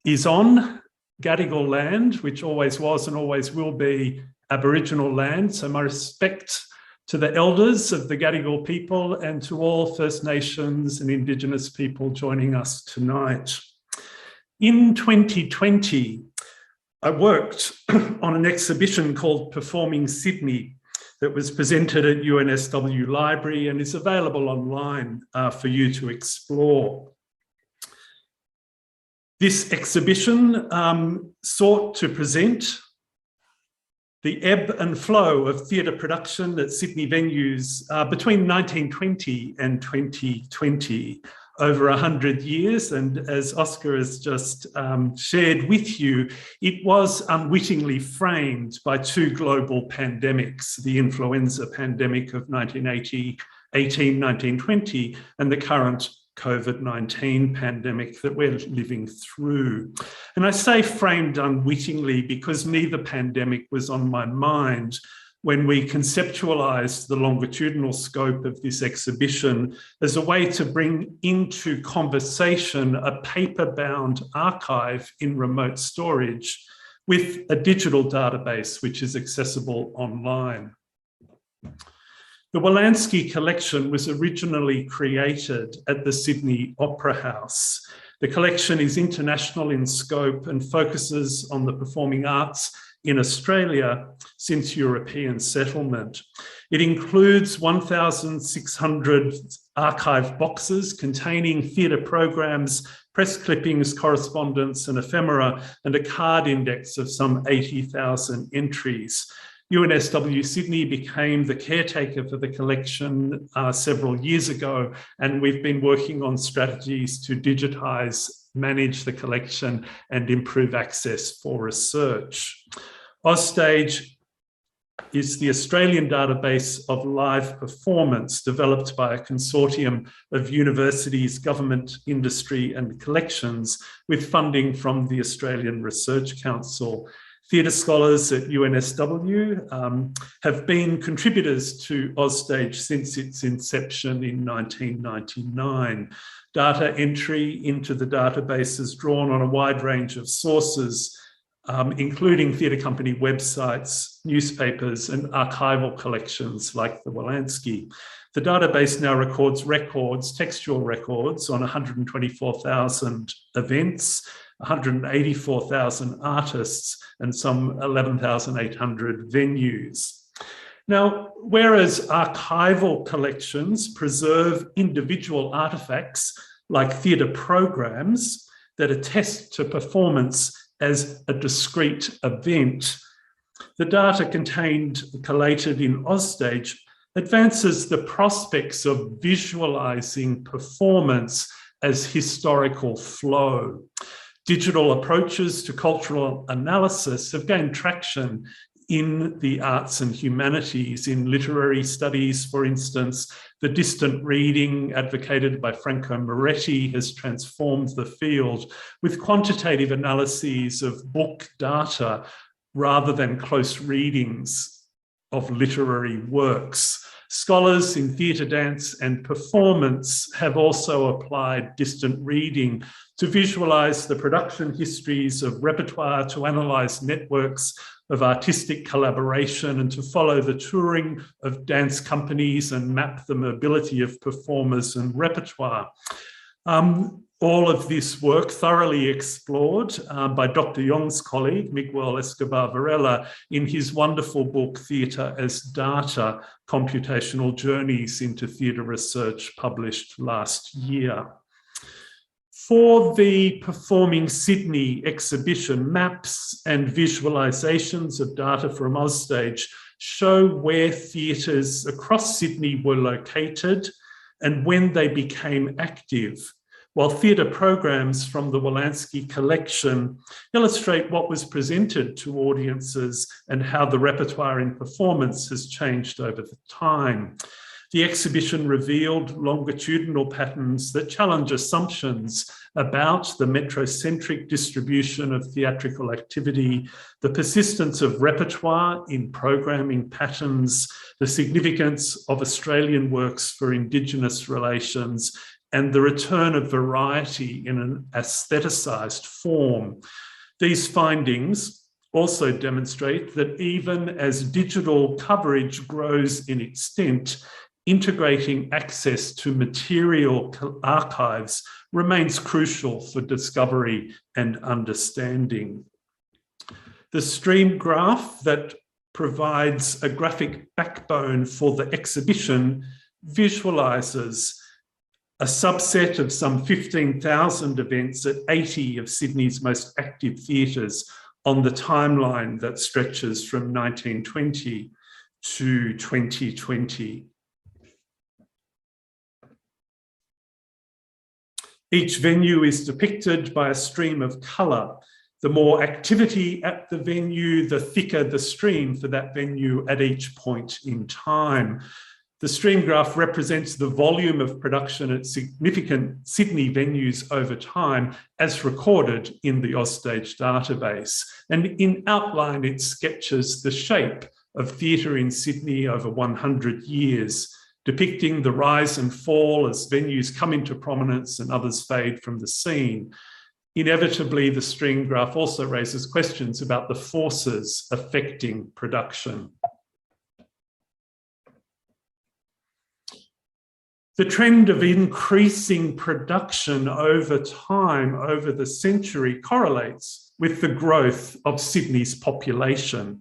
is on Gadigal land, which always was and always will be Aboriginal land. So my respect to the elders of the Gadigal people and to all First Nations and Indigenous people joining us tonight. In 2020, I worked on an exhibition called Performing Sydney that was presented at UNSW Library and is available online for you to explore. This exhibition sought to present the ebb and flow of theatre production at Sydney venues between 1920 and 2020, over 100 years. And as Oscar has just shared with you, it was unwittingly framed by two global pandemics, the influenza pandemic of 1920, and the current COVID-19 pandemic that we're living through. And I say framed unwittingly because neither pandemic was on my mind when we conceptualized the longitudinal scope of this exhibition as a way to bring into conversation a paper-bound archive in remote storage with a digital database which is accessible online. The Wolanski collection was originally created at the Sydney Opera House. The collection is international in scope and focuses on the performing arts in Australia since European settlement. It includes 1,600 archive boxes containing theatre programs, press clippings, correspondence and ephemera, and a card index of some 80,000 entries. UNSW Sydney became the caretaker for the collection several years ago, and we've been working on strategies to digitise, manage the collection and improve access for research. Ausstage is the Australian database of live performance developed by a consortium of universities, government, industry and collections with funding from the Australian Research Council. Theatre scholars at UNSW have been contributors to Ausstage since its inception in 1999. Data entry into the database is drawn on a wide range of sources, including theatre company websites, newspapers and archival collections like the Wolanski. The database now records, textual records on 124,000 events, 184,000 artists and some 11,800 venues. Now, whereas archival collections preserve individual artefacts like theatre programs that attest to performance as a discrete event, the data collated in Ausstage advances the prospects of visualising performance as historical flow. Digital approaches to cultural analysis have gained traction in the arts and humanities, in literary studies, for instance. The distant reading advocated by Franco Moretti has transformed the field with quantitative analyses of book data rather than close readings of literary works. Scholars in theatre, dance and performance have also applied distant reading to visualise the production histories of repertoire, to analyse networks of artistic collaboration and to follow the touring of dance companies and map the mobility of performers and repertoire. All of this work thoroughly explored by Dr. Yong's colleague, Miguel Escobar Varela, in his wonderful book, Theatre as Data, Computational Journeys into Theatre Research, published last year. For the Performing Sydney exhibition, maps and visualisations of data from Ausstage show where theatres across Sydney were located and when they became active, while theatre programs from the Wolanski collection illustrate what was presented to audiences and how the repertoire in performance has changed over the time. The exhibition revealed longitudinal patterns that challenge assumptions about the metrocentric distribution of theatrical activity, the persistence of repertoire in programming patterns, the significance of Australian works for Indigenous relations, and the return of variety in an aestheticised form. These findings also demonstrate that even as digital coverage grows in extent, integrating access to material archives remains crucial for discovery and understanding. The stream graph that provides a graphic backbone for the exhibition visualises a subset of some 15,000 events at 80 of Sydney's most active theatres on the timeline that stretches from 1920 to 2020. Each venue is depicted by a stream of colour. The more activity at the venue, the thicker the stream for that venue at each point in time. The stream graph represents the volume of production at significant Sydney venues over time as recorded in the Ausstage database. And in outline, it sketches the shape of theatre in Sydney over 100 years, depicting the rise and fall as venues come into prominence and others fade from the scene. Inevitably, the stream graph also raises questions about the forces affecting production. The trend of increasing production over time, over the century, correlates with the growth of Sydney's population.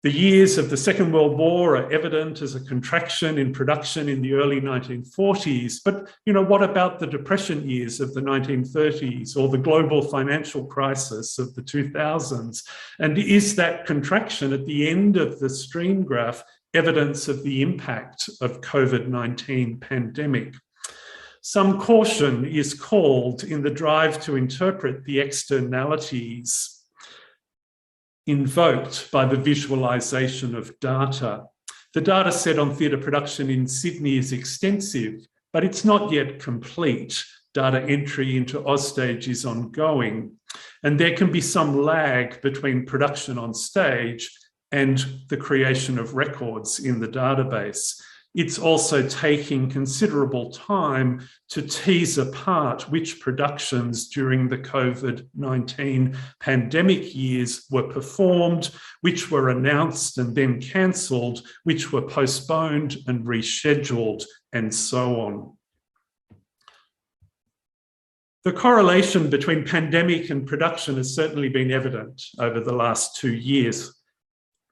The years of the Second World War are evident as a contraction in production in the early 1940s. But, what about the Depression years of the 1930s or the global financial crisis of the 2000s? And is that contraction at the end of the stream graph evidence of the impact of COVID-19 pandemic? Some caution is called in the drive to interpret the externalities invoked by the visualisation of data. The data set on theatre production in Sydney is extensive, but it's not yet complete. Data entry into Ausstage is ongoing, and there can be some lag between production on stage and the creation of records in the database. It's also taking considerable time to tease apart which productions during the COVID-19 pandemic years were performed, which were announced and then cancelled, which were postponed and rescheduled, and so on. The correlation between pandemic and production has certainly been evident over the last 2 years.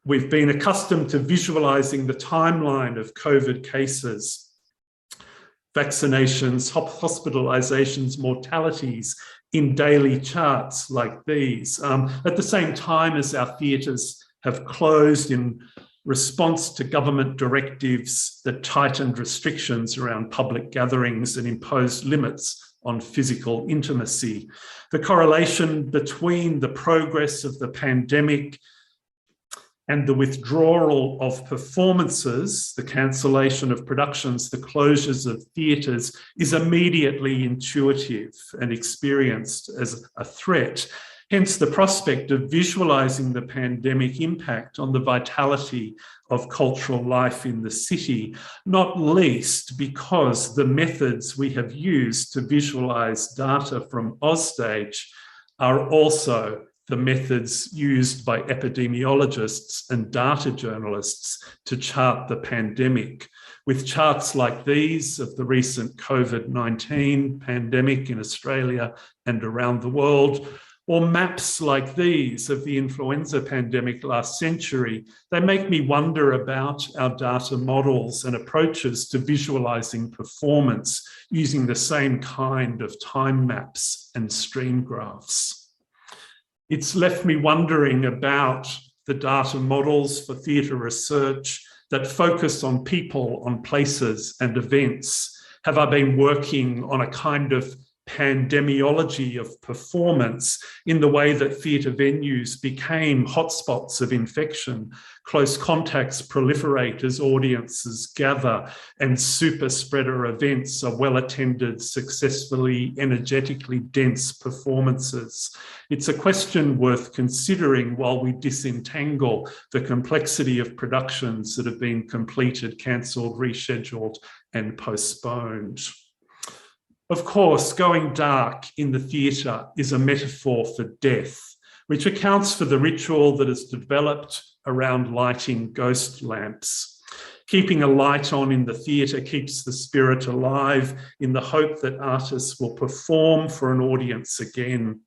We've been accustomed to visualising the timeline of COVID cases, vaccinations, hospitalisations, mortalities in daily charts like these. At the same time as our theatres have closed in response to government directives that tightened restrictions around public gatherings and imposed limits on physical intimacy. The correlation between the progress of the pandemic and the withdrawal of performances, the cancellation of productions, the closures of theatres is immediately intuitive and experienced as a threat. Hence the prospect of visualising the pandemic impact on the vitality of cultural life in the city, not least because the methods we have used to visualise data from Ausstage are also the methods used by epidemiologists and data journalists to chart the pandemic, with charts like these of the recent COVID-19 pandemic in Australia and around the world, or maps like these of the influenza pandemic last century. They make me wonder about our data models and approaches to visualising performance using the same kind of time maps and stream graphs. It's left me wondering about the data models for theatre research that focus on people, on places and events. Have I been working on a kind of pandemiology of performance in the way that theatre venues became hotspots of infection, close contacts proliferate as audiences gather, and super spreader events are well-attended, successfully, energetically dense performances? It's a question worth considering while we disentangle the complexity of productions that have been completed, cancelled, rescheduled, and postponed. Of course, going dark in the theatre is a metaphor for death, which accounts for the ritual that has developed around lighting ghost lamps. Keeping a light on in the theatre keeps the spirit alive in the hope that artists will perform for an audience again.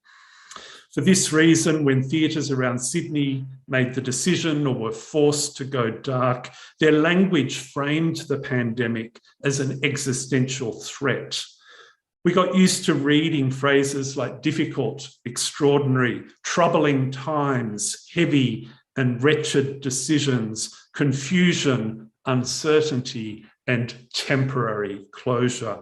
For this reason, when theatres around Sydney made the decision or were forced to go dark, their language framed the pandemic as an existential threat. We got used to reading phrases like difficult, extraordinary, troubling times, heavy and wretched decisions, confusion, uncertainty, and temporary closure.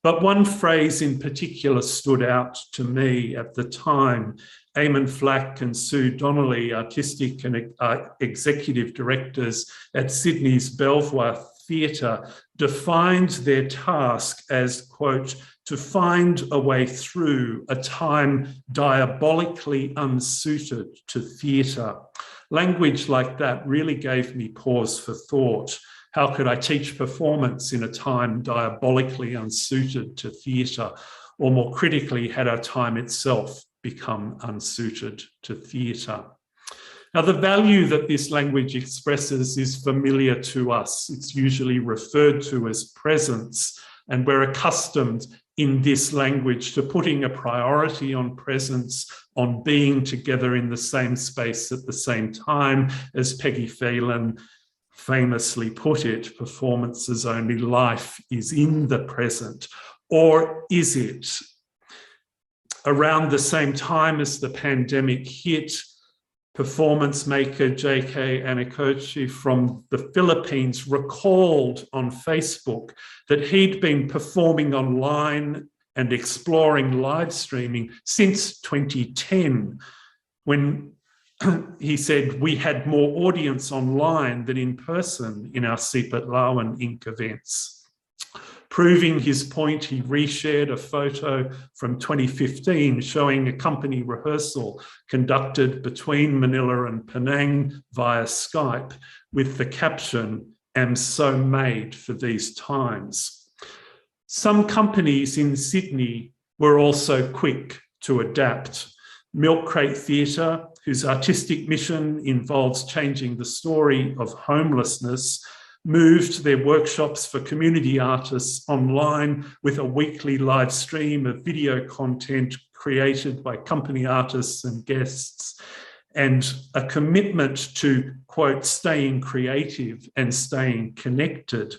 But one phrase in particular stood out to me at the time. Eamon Flack and Sue Donnelly, artistic and executive directors at Sydney's Belvoir Theatre, defined their task as, quote, to find a way through a time diabolically unsuited to theatre. Language like that really gave me pause for thought. How could I teach performance in a time diabolically unsuited to theatre? Or more critically, had our time itself become unsuited to theatre? Now, the value that this language expresses is familiar to us. It's usually referred to as presence, and we're accustomed in this language to putting a priority on presence, on being together in the same space at the same time. As Peggy Phelan famously put it, performance's only life is in the present. Or is it? Around the same time as the pandemic hit, performance maker J.K. Anakochi from the Philippines recalled on Facebook that he'd been performing online and exploring live streaming since 2010, when he said we had more audience online than in person in our Sipat Lawan Inc. events. Proving his point, he reshared a photo from 2015 showing a company rehearsal conducted between Manila and Penang via Skype with the caption, "Am so made for these times." Some companies in Sydney were also quick to adapt. Milk Crate Theatre, whose artistic mission involves changing the story of homelessness, moved their workshops for community artists online with a weekly live stream of video content created by company artists and guests, and a commitment to, quote, staying creative and staying connected.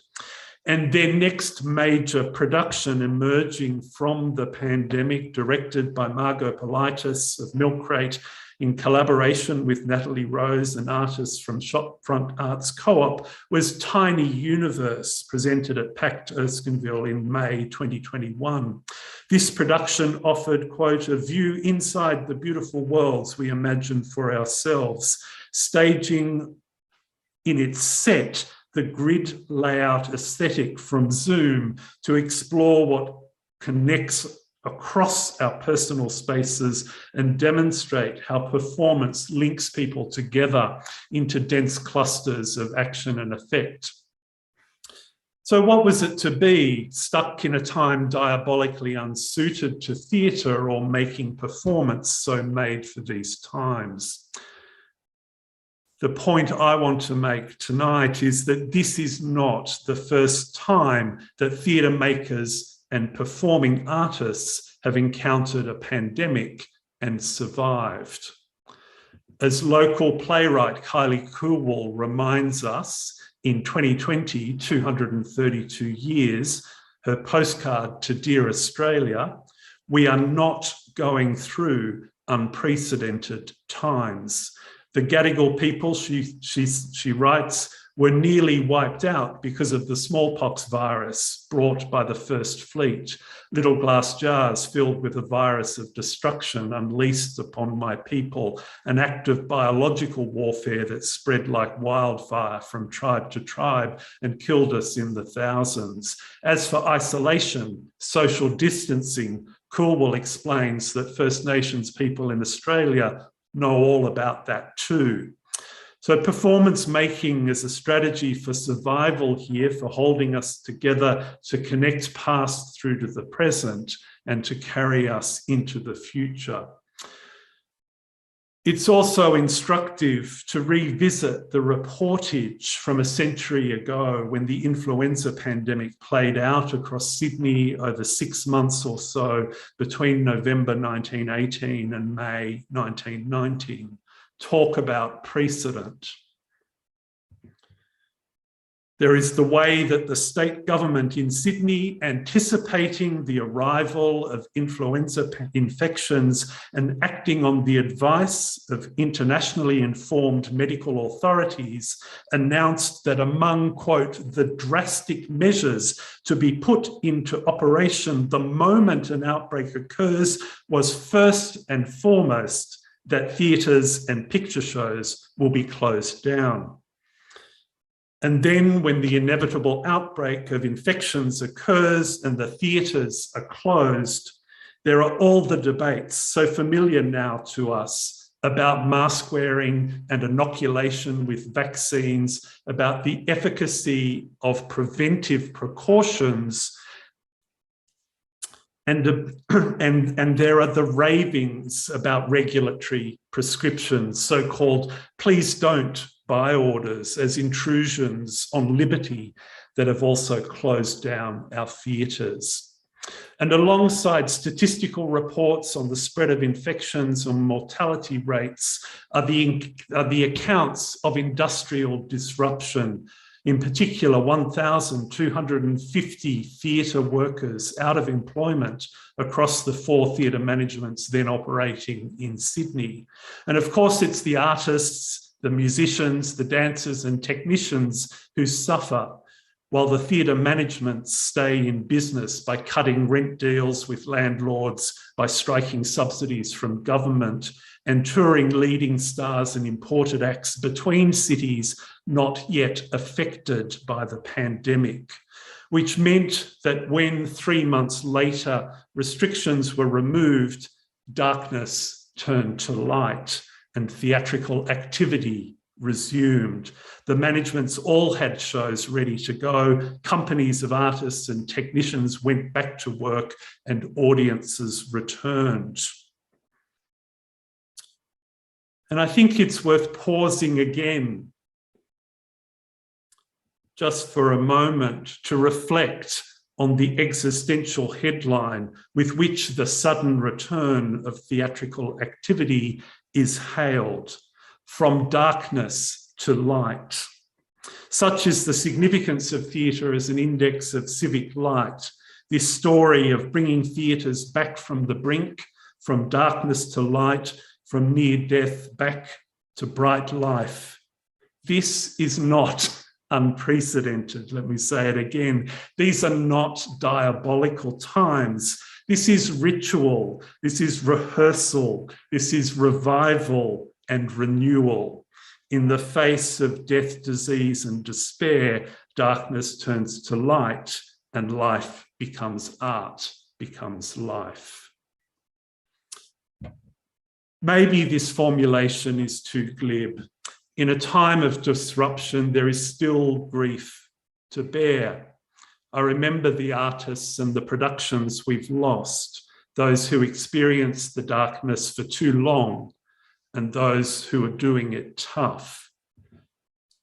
And their next major production emerging from the pandemic, directed by Margot Politis of Milk Crate, in collaboration with Natalie Rose and artists from Shopfront Arts Co-op, was Tiny Universe, presented at Pact Erskineville in May 2021. This production offered, quote, a view inside the beautiful worlds we imagine for ourselves, staging in its set the grid layout aesthetic from Zoom to explore what connects across our personal spaces and demonstrate how performance links people together into dense clusters of action and effect. So what was it to be stuck in a time diabolically unsuited to theatre or making performance so made for these times? The point I want to make tonight is that this is not the first time that theatre makers and performing artists have encountered a pandemic and survived. As local playwright Kylie Coolwell reminds us, in 2020, 232 years, her postcard to Dear Australia, we are not going through unprecedented times. The Gadigal people, she writes, were nearly wiped out because of the smallpox virus brought by the First Fleet, little glass jars filled with a virus of destruction unleashed upon my people, an act of biological warfare that spread like wildfire from tribe to tribe and killed us in the thousands. As for isolation, social distancing, Coolwell explains that First Nations people in Australia know all about that too. So performance making is a strategy for survival here, for holding us together, to connect past through to the present and to carry us into the future. It's also instructive to revisit the reportage from a century ago when the influenza pandemic played out across Sydney over 6 months or so between November 1918 and May 1919. Talk about precedent. There is the way that the state government in Sydney, anticipating the arrival of influenza infections and acting on the advice of internationally informed medical authorities, announced that among, quote, the drastic measures to be put into operation the moment an outbreak occurs was first and foremost that theatres and picture shows will be closed down. And then when the inevitable outbreak of infections occurs and the theatres are closed, there are all the debates so familiar now to us about mask wearing and inoculation with vaccines, about the efficacy of preventive precautions. And there are the ravings about regulatory prescriptions, so-called please don't buy orders as intrusions on liberty that have also closed down our theatres. And alongside statistical reports on the spread of infections and mortality rates are the accounts of industrial disruption. In particular, 1,250 theatre workers out of employment across the 4 theatre managements then operating in Sydney. And of course, it's the artists, the musicians, the dancers and technicians who suffer, while the theatre managements stay in business by cutting rent deals with landlords, by striking subsidies from government, and touring leading stars and imported acts between cities not yet affected by the pandemic, which meant that when 3 months later restrictions were removed, darkness turned to light and theatrical activity resumed. The managements all had shows ready to go. Companies of artists and technicians went back to work and audiences returned. And I think it's worth pausing again just for a moment to reflect on the existential headline with which the sudden return of theatrical activity is hailed: from darkness to light. Such is the significance of theatre as an index of civic light. This story of bringing theatres back from the brink, from darkness to light, from near death back to bright life. This is not unprecedented. Let me say it again. These are not diabolical times. This is ritual. This is rehearsal. This is revival and renewal. In the face of death, disease, and despair, darkness turns to light, and life becomes art, becomes life. Maybe this formulation is too glib. In a time of disruption, there is still grief to bear. I remember the artists and the productions we've lost, those who experienced the darkness for too long, and those who are doing it tough.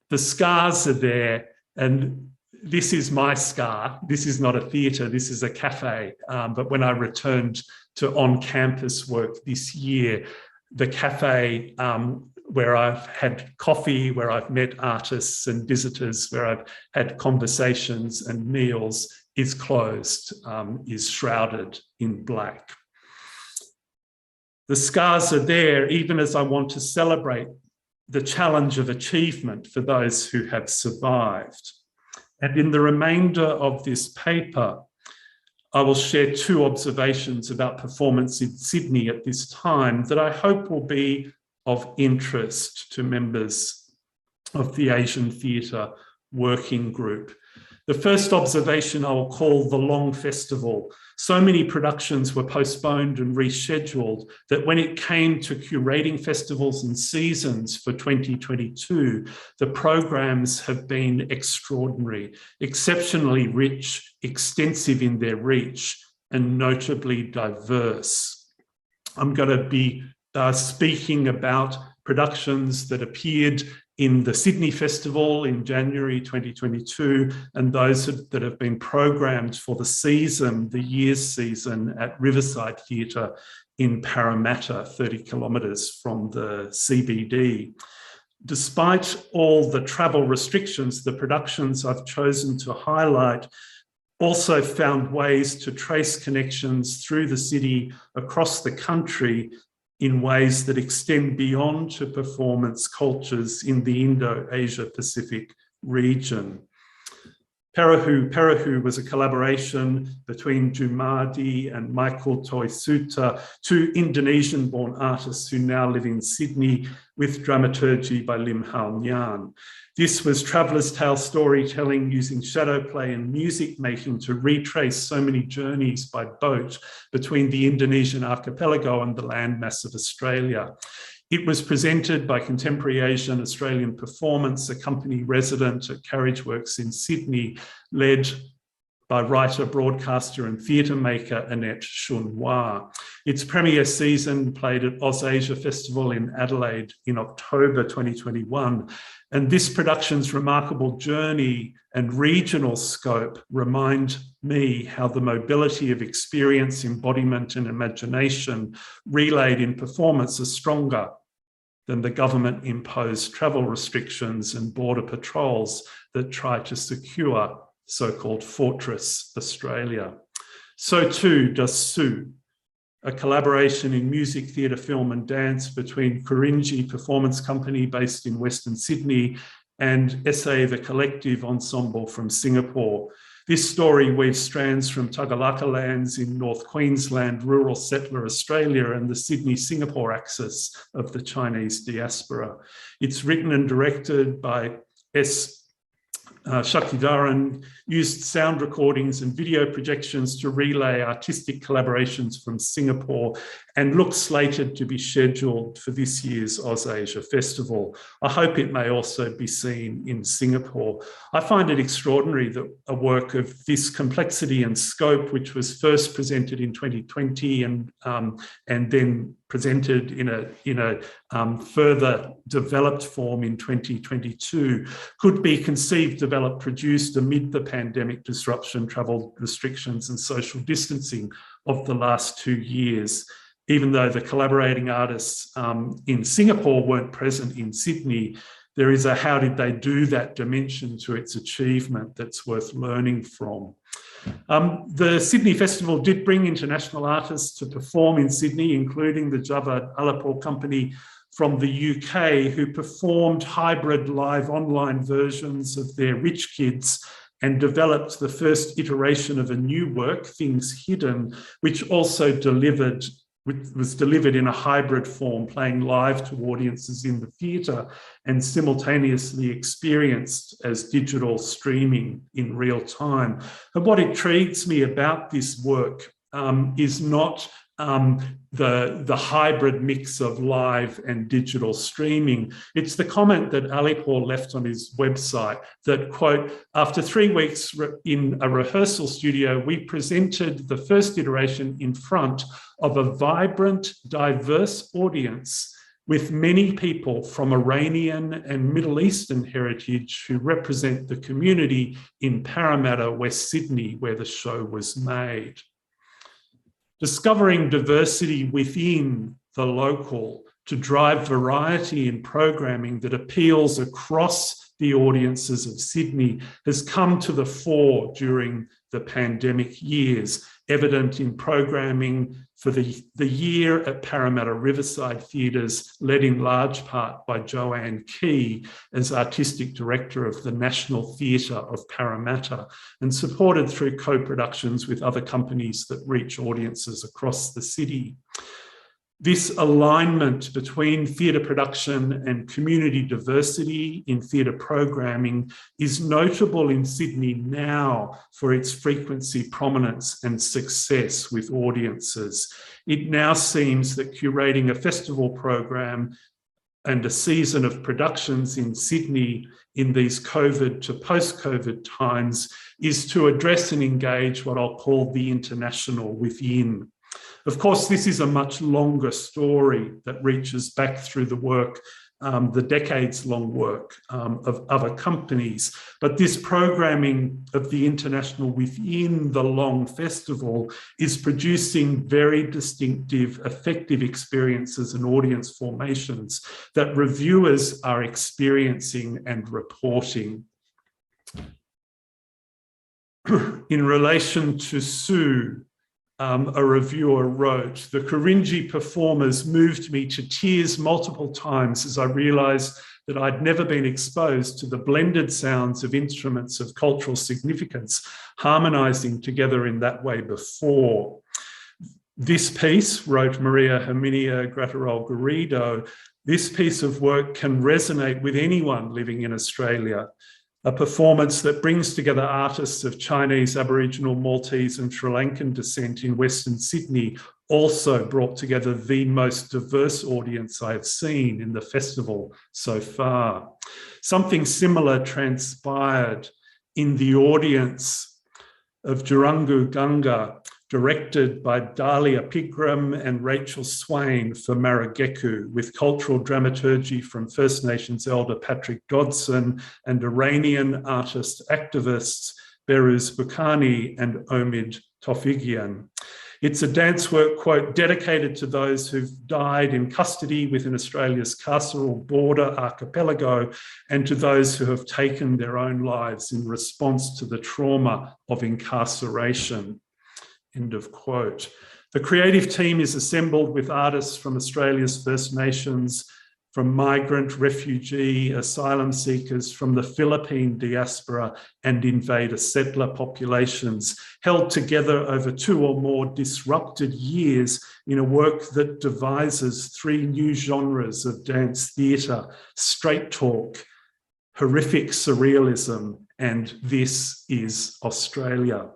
The scars are there, and this is my scar. This is not a theatre, this is a cafe. But when I returned to on-campus work this year, the cafe where I've had coffee, where I've met artists and visitors, where I've had conversations and meals, is closed, is shrouded in black. The scars are there even as I want to celebrate the challenge of achievement for those who have survived. And in the remainder of this paper, I will share 2 observations about performance in Sydney at this time that I hope will be of interest to members of the Asian Theatre Working Group. The first observation I will call the long festival. So many productions were postponed and rescheduled that when it came to curating festivals and seasons for 2022, the programs have been extraordinary, exceptionally rich, extensive in their reach, and notably diverse. I'm going to be speaking about productions that appeared in the Sydney Festival in January 2022, and those that have been programmed for the season, the year's season at Riverside Theatre in Parramatta, 30 kilometres from the CBD. Despite all the travel restrictions, the productions I've chosen to highlight also found ways to trace connections through the city across the country in ways that extend beyond to performance cultures in the Indo-Asia Pacific region. Parahu was a collaboration between Jumadi and Michael Toisuta, 2 Indonesian-born artists who now live in Sydney, with dramaturgy by Lim Hao Nhan. This was traveller's tale storytelling using shadow play and music making to retrace so many journeys by boat between the Indonesian archipelago and the landmass of Australia. It was presented by Contemporary Asian Australian Performance, a company resident at Carriageworks in Sydney, led by writer, broadcaster and theatre maker Annette Chunwa. Its premiere season played at AusAsia Festival in Adelaide in October 2021. And this production's remarkable journey and regional scope remind me how the mobility of experience, embodiment and imagination relayed in performance are stronger than the government-imposed travel restrictions and border patrols that try to secure so-called Fortress Australia. So too does Sue, a collaboration in music, theatre, film and dance between Kurinji Performance Company based in Western Sydney and SA the Collective Ensemble from Singapore. This story weaves strands from Tagalaka lands in North Queensland, rural settler Australia and the Sydney-Singapore axis of the Chinese diaspora. It's written and directed by S. Shaktidaran, used sound recordings and video projections to relay artistic collaborations from Singapore and looks slated to be scheduled for this year's AusAsia Festival. I hope it may also be seen in Singapore. I find it extraordinary that a work of this complexity and scope, which was first presented in 2020 and then presented in a further developed form in 2022, could be conceived, developed, produced amid the pandemic disruption, travel restrictions and social distancing of the last 2 years. Even though the collaborating artists in Singapore weren't present in Sydney, there is a how did they do that dimension to its achievement that's worth learning from. The Sydney Festival did bring international artists to perform in Sydney, including the Javad Alapur Company from the UK, who performed hybrid live online versions of their Rich Kids and developed the first iteration of a new work, Things Hidden, which also was delivered in a hybrid form, playing live to audiences in the theatre and simultaneously experienced as digital streaming in real time. And what intrigues me about this work is not the hybrid mix of live and digital streaming. It's the comment that Alipur left on his website that, quote, after 3 weeks in a rehearsal studio, we presented the first iteration in front of a vibrant, diverse audience with many people from Iranian and Middle Eastern heritage who represent the community in Parramatta, West Sydney, where the show was made. Discovering diversity within the local to drive variety in programming that appeals across the audiences of Sydney has come to the fore during the pandemic years, evident in programming for the year at Parramatta Riverside Theatres, led in large part by Joanne Key as Artistic Director of the National Theatre of Parramatta, and supported through co-productions with other companies that reach audiences across the city. This alignment between theatre production and community diversity in theatre programming is notable in Sydney now for its frequency, prominence and success with audiences. It now seems that curating a festival program and a season of productions in Sydney in these COVID to post-COVID times is to address and engage what I'll call the international within. Of course, this is a much longer story that reaches back through the work, the decades-long work of other companies. But this programming of the international within the long festival is producing very distinctive, effective experiences and audience formations that reviewers are experiencing and reporting. In relation to Sue, a reviewer wrote, the Kurinji performers moved me to tears multiple times as I realised that I'd never been exposed to the blended sounds of instruments of cultural significance harmonising together in that way before. This piece, wrote Maria Herminia Gratterol Garrido, this piece of work can resonate with anyone living in Australia. A performance that brings together artists of Chinese, Aboriginal, Maltese and Sri Lankan descent in Western Sydney also brought together the most diverse audience I have seen in the festival so far. Something similar transpired in the audience of Jurungu Gunga, directed by Dahlia Pigram and Rachel Swain for Marageku, with cultural dramaturgy from First Nations elder Patrick Dodson and Iranian artist activists Beruz Bukhani and Omid Tofigian. It's a dance work, quote, dedicated to those who've died in custody within Australia's carceral border archipelago and to those who have taken their own lives in response to the trauma of incarceration, end of quote. The creative team is assembled with artists from Australia's First Nations, from migrant, refugee, asylum seekers from the Philippine diaspora and invader settler populations, held together over 2 or more disrupted years in a work that devises 3 new genres of dance theatre: straight talk, horrific surrealism, and This Is Australia.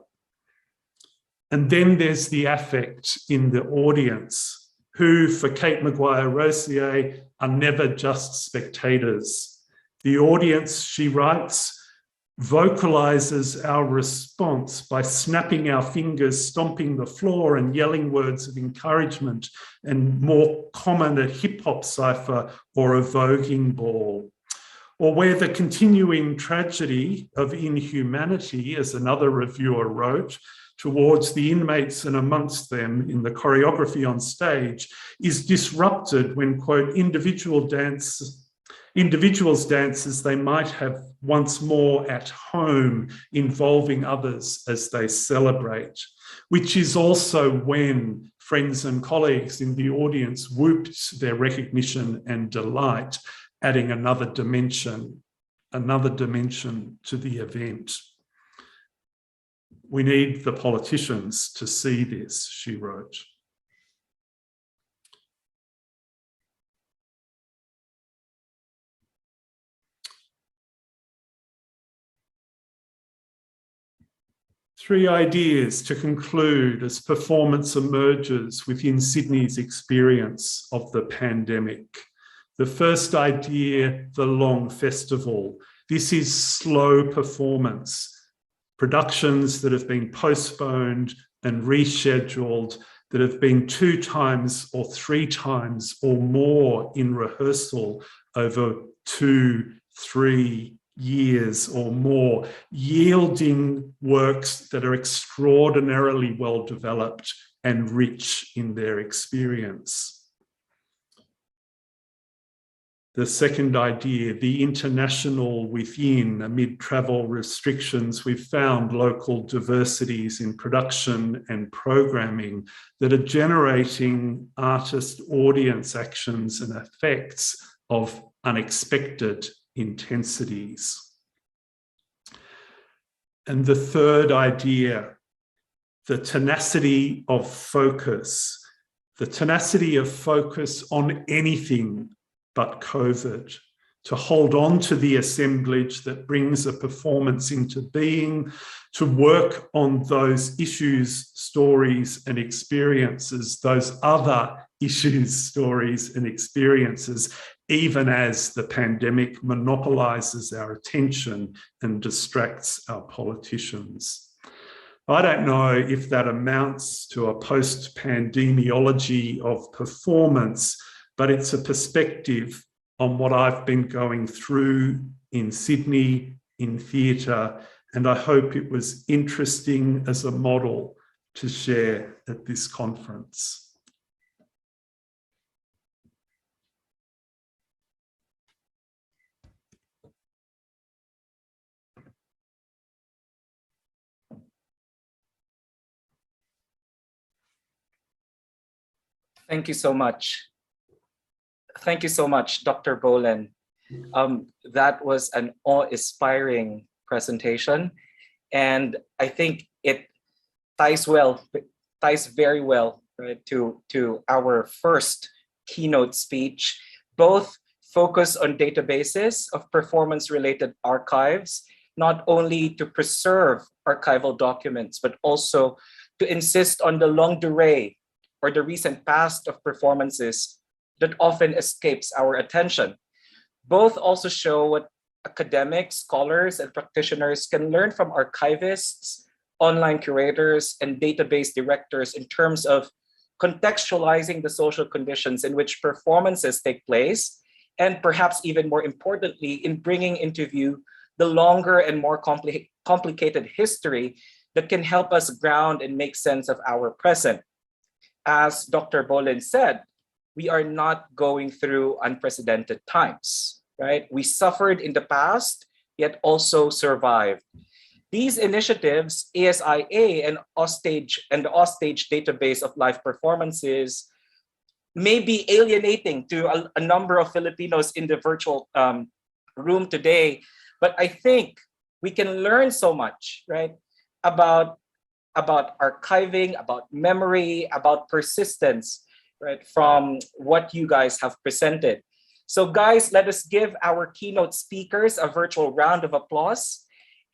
And then there's the affect in the audience, who, for Kate Maguire-Rosier, are never just spectators. The audience, she writes, vocalizes our response by snapping our fingers, stomping the floor and yelling words of encouragement, and more common at hip-hop cypher or a voguing ball. Or where the continuing tragedy of inhumanity, as another reviewer wrote, towards the inmates and amongst them in the choreography on stage is disrupted when, quote, individuals dance as they might have once more at home, involving others as they celebrate, which is also when friends and colleagues in the audience whooped their recognition and delight, adding another dimension to the event. We need the politicians to see this, she wrote. Three ideas to conclude as performance emerges within Sydney's experience of the pandemic. The first idea, the long festival. This is slow performance. Productions that have been postponed and rescheduled, that have been 2 times or 3 times or more in rehearsal over 2-3 years or more, yielding works that are extraordinarily well developed and rich in their experience. The second idea, the international within. Amid travel restrictions, we've found local diversities in production and programming that are generating artist audience actions and effects of unexpected intensities. And the third idea, the tenacity of focus on anything but COVID, to hold on to the assemblage that brings a performance into being, to work on those issues, stories, and experiences, those other issues, stories, and experiences, even as the pandemic monopolizes our attention and distracts our politicians. I don't know if that amounts to a post-pandemiology of performance, but it's a perspective on what I've been going through in Sydney, in theatre, and I hope it was interesting as a model to share at this conference. Thank you so much. Thank you so much, Dr. Boland. That was an awe-inspiring presentation, and I think it ties very well, right, to our first keynote speech. Both focus on databases of performance-related archives, not only to preserve archival documents, but also to insist on the longue durée or the recent past of performances that often escapes our attention. Both also show what academics, scholars, and practitioners can learn from archivists, online curators and database directors in terms of contextualizing the social conditions in which performances take place, and perhaps even more importantly, in bringing into view the longer and more complicated history that can help us ground and make sense of our present. As Dr. Bolin said, we are not going through unprecedented times, right? We suffered in the past, yet also survived. These initiatives, ASIA and Offstage and the Offstage database of live performances, may be alienating to a number of Filipinos in the virtual room today, but I think we can learn so much, right, about archiving, about memory, about persistence, right, from what you guys have presented. So guys, let us give our keynote speakers a virtual round of applause.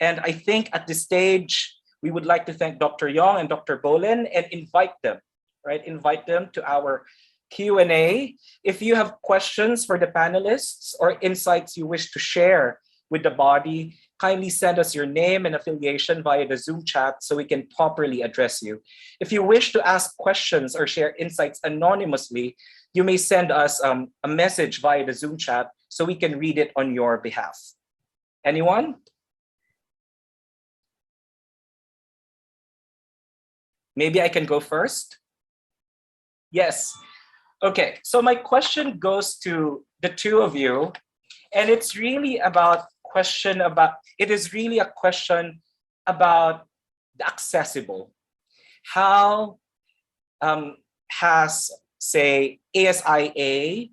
And I think at this stage, we would like to thank Dr. Yong and Dr. Bolin and invite them, right? Invite them to our Q&A. If you have questions for the panelists or insights you wish to share with the body, kindly send us your name and affiliation via the Zoom chat so we can properly address you. If you wish to ask questions or share insights anonymously, you may send us a message via the Zoom chat so we can read it on your behalf. Anyone? Maybe I can go first? Yes. Okay, so my question goes to the two of you, and it's really a question about the accessible. How has, say, ASIA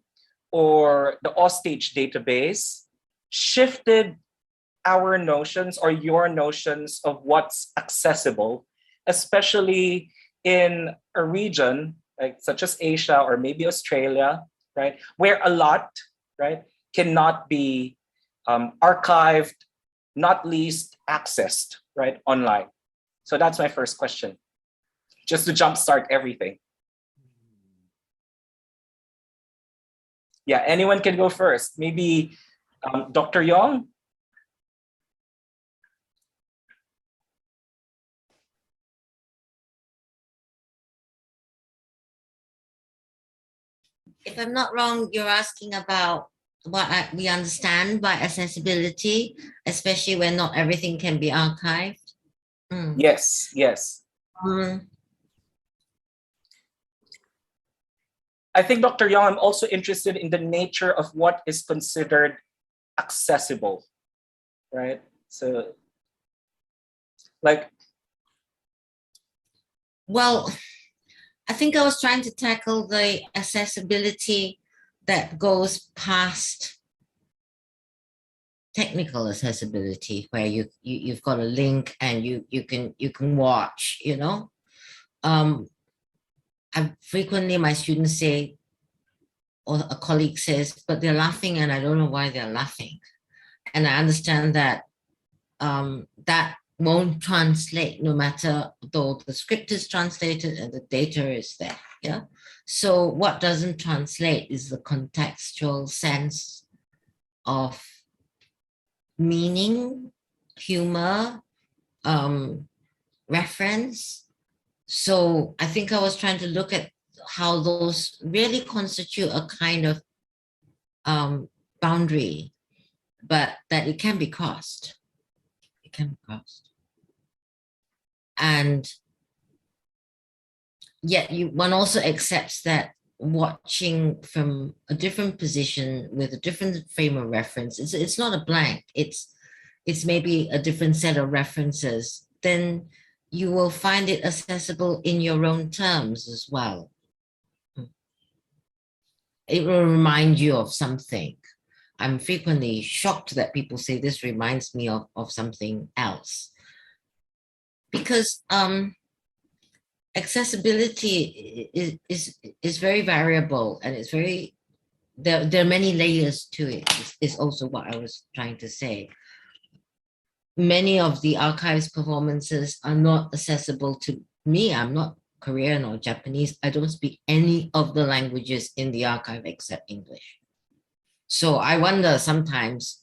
or the Offstage database shifted our notions or your notions of what's accessible, especially in a region like such as Asia or maybe Australia, right, where a lot, right, cannot be archived, not least accessed, right, online. So that's my first question, just to jumpstart everything. Yeah, anyone can go first. Maybe Dr. Yong? If I'm not wrong, you're asking about what we understand by accessibility, especially when not everything can be archived. Yes, yes. I think, Dr. Yong, I'm also interested in the nature of what is considered accessible, right? So, like... Well, I think I was trying to tackle the accessibility that goes past technical accessibility, where you've got a link and you can watch, you know. I frequently, my students say, or a colleague says, but they're laughing and I don't know why they're laughing. And I understand that that won't translate no matter though the script is translated and the data is there. Yeah. So what doesn't translate is the contextual sense of meaning, humor, reference. So I think I was trying to look at how those really constitute a kind of boundary, but that it can be crossed. It can be crossed. And yet one also accepts that watching from a different position with a different frame of reference, it's not a blank, it's maybe a different set of references, then you will find it accessible in your own terms as well. It will remind you of something. I'm frequently shocked that people say this reminds me of something else. Because accessibility is very variable, and it's very, there are many layers to it, is also what I was trying to say. Many of the archives performances are not accessible to me. I'm not Korean or Japanese. I don't speak any of the languages in the archive except English. So I wonder sometimes,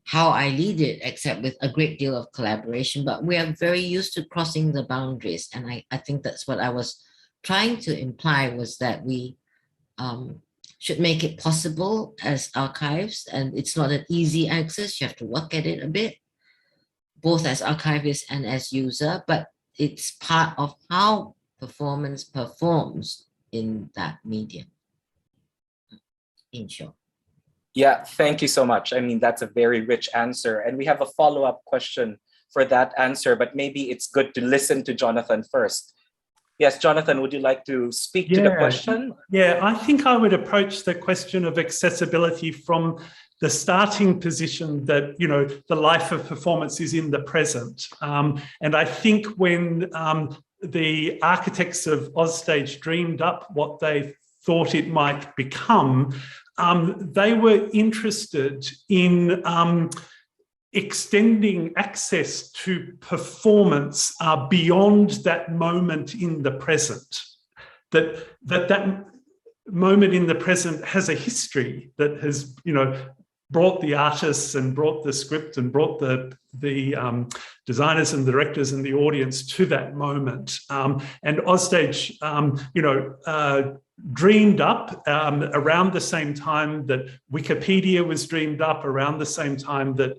how I lead it, except with a great deal of collaboration. But we are very used to crossing the boundaries. And I think that's what I was trying to imply, was that we should make it possible as archives. And it's not an easy access. You have to work at it a bit, both as archivist and as user, but it's part of how performance performs in that medium, in short. Yeah, thank you so much. I mean, that's a very rich answer. And we have a follow-up question for that answer, but maybe it's good to listen to Jonathan first. Yes, Jonathan, would you like to speak to the question? Yeah, I think I would approach the question of accessibility from the starting position that, you know, the life of performance is in the present. And I think when the architects of Ozstage dreamed up what they thought it might become, they were interested in extending access to performance beyond that moment in the present. That moment in the present has a history that has, you know, brought the artists and brought the script and brought the designers and directors and the audience to that moment. And Ozstage, you know, dreamed up around the same time that Wikipedia was dreamed up, around the same time that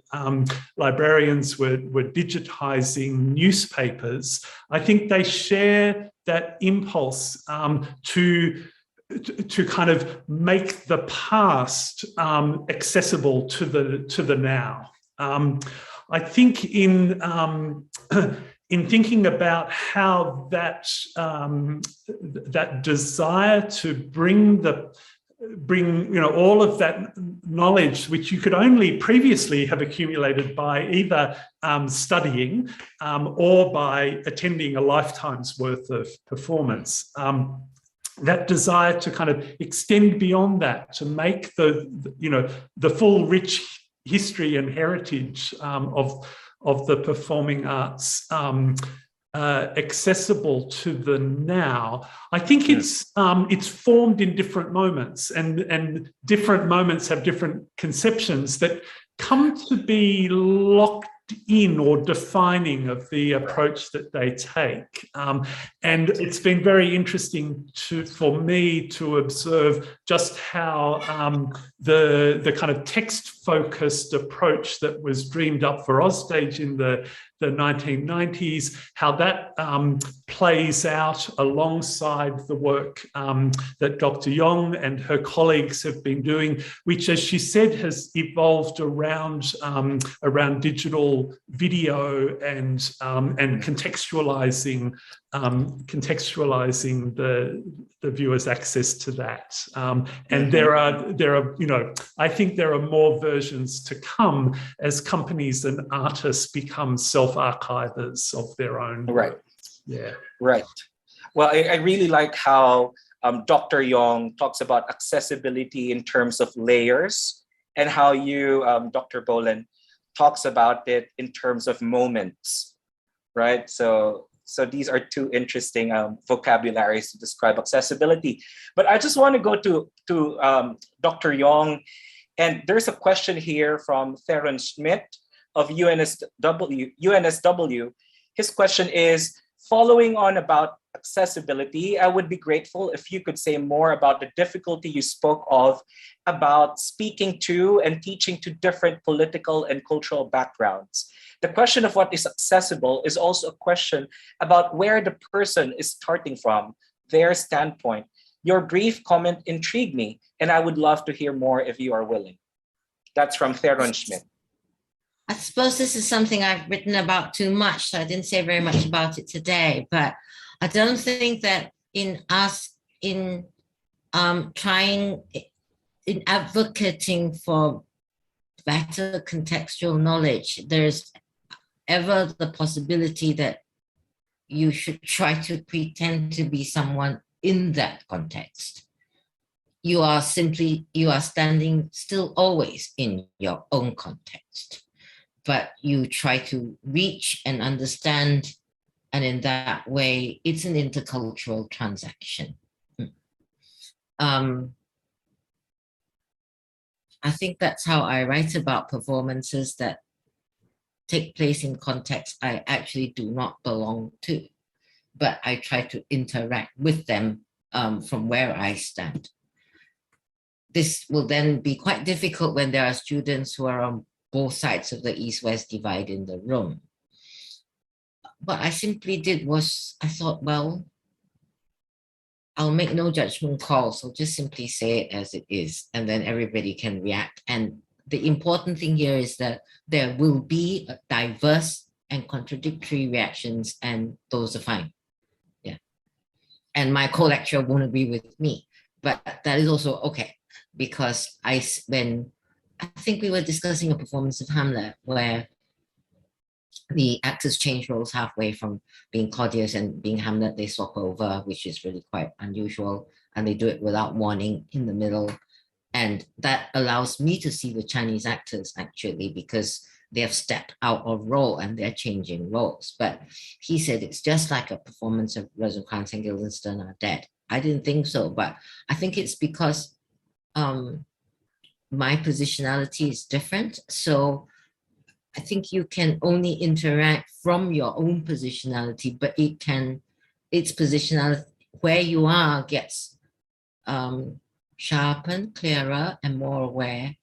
librarians were digitizing newspapers. I think they share that impulse to kind of make the past accessible to the now. I think in thinking about how that that desire to bring you know, all of that knowledge, which you could only previously have accumulated by either studying or by attending a lifetime's worth of performance. That desire to kind of extend beyond that, to make you know, the full rich history and heritage of the performing arts accessible to the now. I think it's formed in different moments, and different moments have different conceptions that come to be locked in or defining of the approach that they take. And it's been very interesting for me to observe just how the kind of text-focused approach that was dreamed up for Ozstage in the 1990s, how that plays out alongside the work that Dr. Yong and her colleagues have been doing, which, as she said, has evolved around digital video and contextualizing the viewer's access to that. And there are, you know, I think there are more versions to come as companies and artists become self-archivers of their own work. Yeah. Right. Well, I really like how Dr. Yong talks about accessibility in terms of layers, and how you, Dr. Boland, talks about it in terms of moments, right? So these are two interesting vocabularies to describe accessibility. But I just want to go to Dr. Yong, and there's a question here from Theron Schmidt of UNSW. His question is, following on about accessibility, I would be grateful if you could say more about the difficulty you spoke of about speaking to and teaching to different political and cultural backgrounds. The question of what is accessible is also a question about where the person is starting from, their standpoint. Your brief comment intrigued me, and I would love to hear more if you are willing. That's from Theron Schmidt. I suppose this is something I've written about too much, so I didn't say very much about it today, but I don't think that in advocating for better contextual knowledge, there's ever the possibility that you should try to pretend to be someone in that context. You are standing still always in your own context, but you try to reach and understand, and in that way, it's an intercultural transaction. I think that's how I write about performances that take place in context I actually do not belong to, but I try to interact with them from where I stand. This will then be quite difficult when there are students who are on both sides of the East-West divide in the room. What I simply did was, I thought, well, I'll make no judgment calls. I'll just simply say it as it is, and then everybody can react. And the important thing here is that there will be diverse and contradictory reactions, and those are fine. Yeah. And my co-lecturer won't agree with me, but that is also okay, because when I think we were discussing a performance of Hamlet where the actors change roles halfway from being Claudius and being Hamlet, they swap over, which is really quite unusual. And they do it without warning in the middle. And that allows me to see the Chinese actors actually, because they have stepped out of role and they're changing roles. But he said it's just like a performance of Rosencrantz and Guildenstern Are Dead. I didn't think so, but I think it's because my positionality is different. So I think you can only interact from your own positionality, but its positionality where you are gets sharpened, clearer, and more aware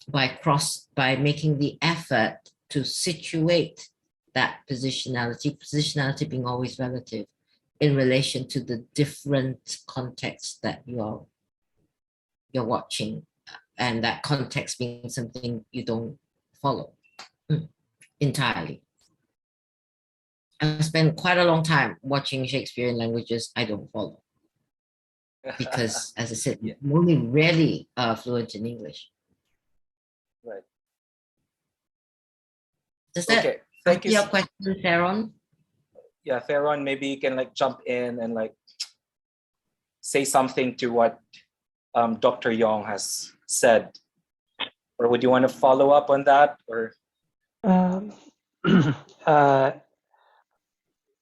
by making the effort to situate that positionality being always relative in relation to the different contexts that you're watching, and that context being something you don't follow entirely. I've spent quite a long time watching Shakespeare in languages I don't follow, because, as I said, Yeah. I'm only rarely fluent in English. Right. Does that Okay. Thank answer you. your question, Theron? Yeah, Theron, maybe you can like jump in and like say something to what Dr. Yong has said, or would you want to follow up on that? Or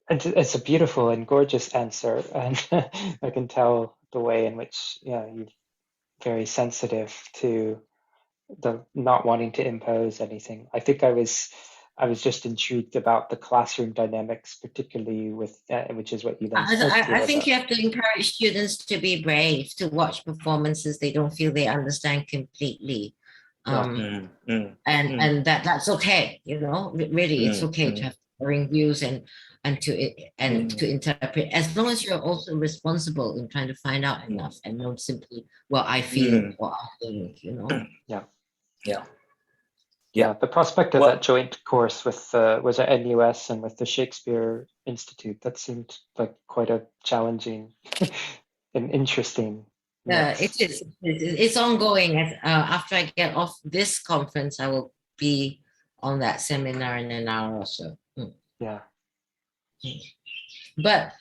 it's a beautiful and gorgeous answer, and I can tell the way in which you're very sensitive to the not wanting to impose anything. I think I was just intrigued about the classroom dynamics, particularly with which is what you then spoke to. I think you have to encourage students to be brave, to watch performances they don't feel they understand completely. And that's okay, you know, really, it's okay to have differing views and to interpret, as long as you're also responsible in trying to find out enough and not simply, well, I feel or I think, you know. Yeah, the prospect of that joint course with was at NUS and with the Shakespeare Institute, that seemed like quite a challenging and interesting. Yeah, it is. It's ongoing. After I get off this conference, I will be on that seminar in an hour or so. Yeah. But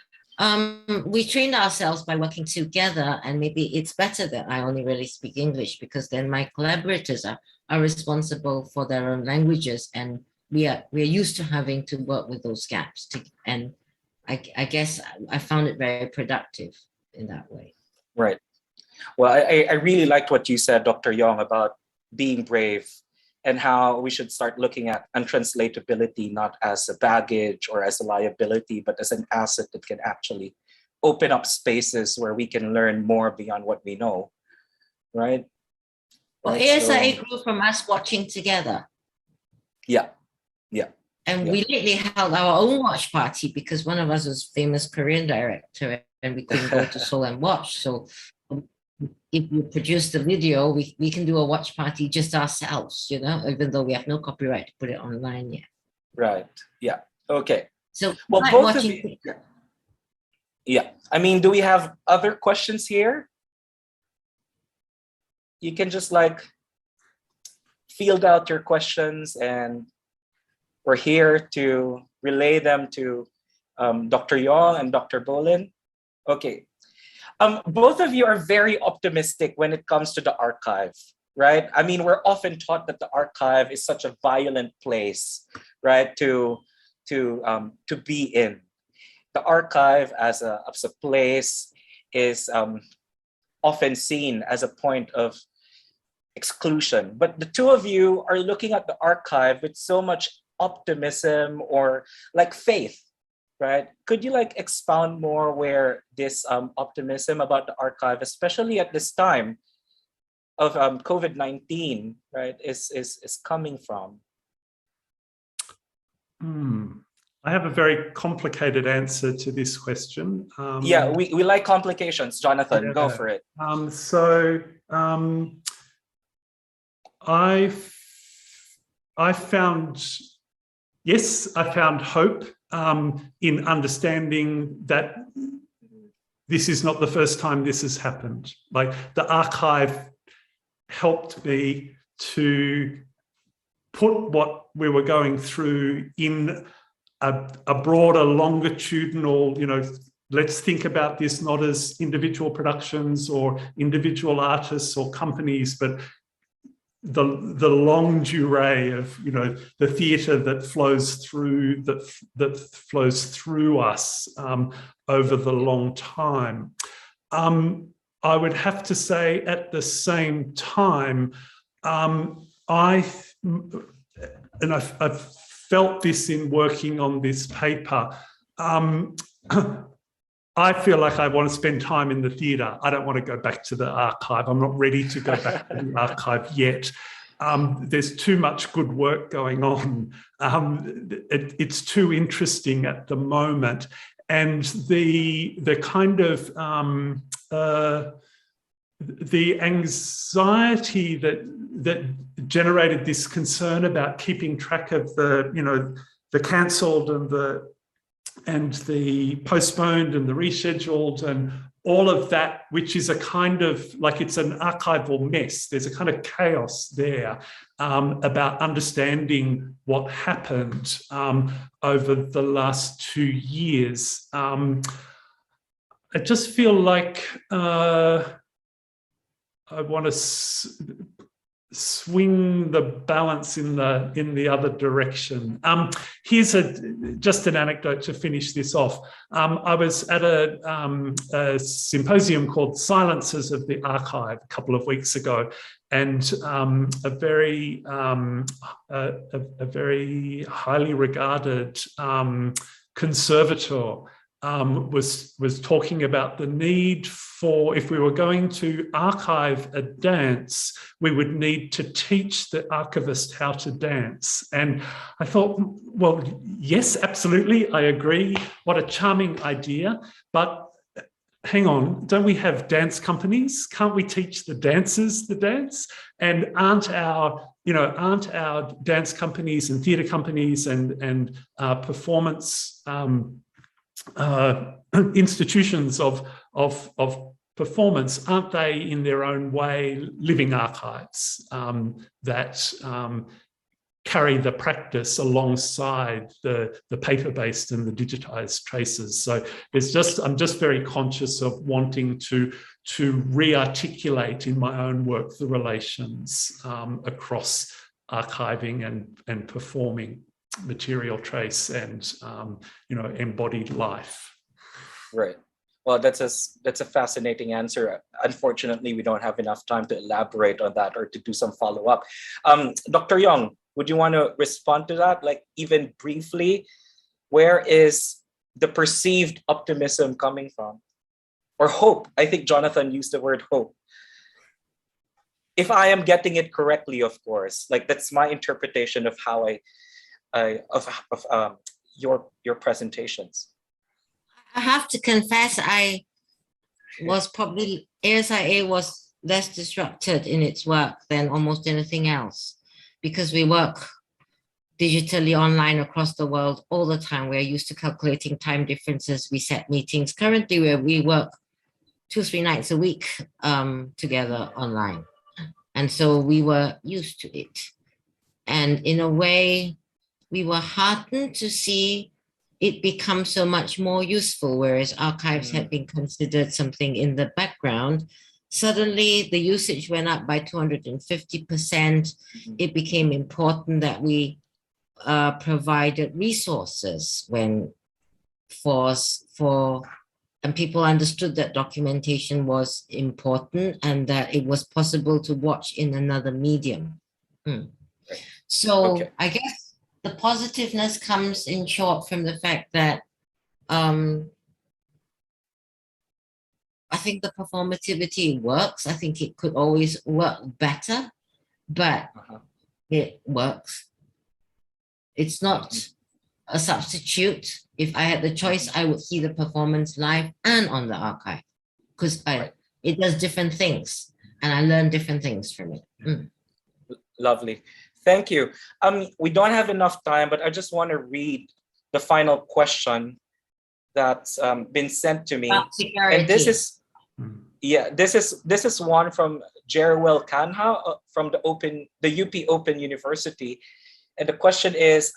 we trained ourselves by working together, and maybe it's better that I only really speak English, because then my collaborators are responsible for their own languages, and we're used to having to work with those gaps. And I guess I found it very productive in that way. Right. Well, I really liked what you said, Dr. Yong, about being brave and how we should start looking at untranslatability not as a baggage or as a liability, but as an asset that can actually open up spaces where we can learn more beyond what we know, right? Well, ASIA grew from us watching together. Yeah. And we lately held our own watch party because one of us was famous Korean director and we couldn't go to Seoul and watch. So if you produce the video, we can do a watch party just ourselves, you know, even though we have no copyright to put it online yet. Right. Yeah. Okay. So well, both of you. Yeah. I mean, do we have other questions here? You can just like field out your questions, and we're here to relay them to Dr. Yong and Dr. Bolin. Okay. Both of you are very optimistic when it comes to the archive, right? I mean, we're often taught that the archive is such a violent place, right, to be in. The archive as a place is often seen as a point of exclusion. But the two of you are looking at the archive with so much optimism or like faith, right? Could you like expound more where this optimism about the archive, especially at this time of COVID-19, right, is coming from? I have a very complicated answer to this question. Yeah, we like complications. Jonathan, yeah. Go for it. I found hope in understanding that this is not the first time this has happened. Like the archive helped me to put what we were going through in a broader, longitudinal, let's think about this not as individual productions or individual artists or companies, but the long durée of the theatre that flows through us over the long time. I would have to say at the same time, I've felt this in working on this paper. I feel like I want to spend time in the theatre. I don't want to go back to the archive. I'm not ready to go back to the archive yet. There's too much good work going on. It's too interesting at the moment. And the kind of the anxiety that generated this concern about keeping track of the cancelled and the postponed and the rescheduled and all of that, which is a kind of like it's an archival mess. There's a kind of chaos there about understanding what happened over the last 2 years. I just feel like I want to swing the balance in the other direction. Here's just an anecdote to finish this off. I was at a symposium called Silences of the Archive a couple of weeks ago, and a very highly regarded conservator was talking about the need for, if we were going to archive a dance, we would need to teach the archivist how to dance. And I thought, well, yes, absolutely, I agree. What a charming idea. But hang on, don't we have dance companies? Can't we teach the dancers the dance? And aren't our dance companies and theatre companies and performance institutions of performance, aren't they in their own way living archives that carry the practice alongside the paper-based and the digitized traces? So I'm just very conscious of wanting to re-articulate in my own work the relations across archiving and performing material trace and embodied life. Right. Well, that's a fascinating answer. Unfortunately, we don't have enough time to elaborate on that or to do some follow-up. Dr. Young, would you want to respond to that? Like even briefly, where is the perceived optimism coming from? Or hope? I think Jonathan used the word hope. If I am getting it correctly, of course, like that's my interpretation of how your presentations. I have to confess, I was probably, ASIA was less disrupted in its work than almost anything else, because we work digitally online across the world all the time. We're used to calculating time differences. We set meetings currently where we work 2-3 nights a week together online. And so we were used to it. And in a way, we were heartened to see it become so much more useful, whereas archives had been considered something in the background. Suddenly, the usage went up by 250%. It became important that we provided resources for and people understood that documentation was important and that it was possible to watch in another medium. So Okay. I guess the positiveness comes in short from the fact that I think the performativity works. I think it could always work better, but it works. It's not a substitute. If I had the choice, I would see the performance live and on the archive, because it does different things and I learn different things from it. Lovely. Thank you. We don't have enough time, but I just want to read the final question that's been sent to me. And this is, this is one from Jerwell Kanha from the UP Open University. And the question is,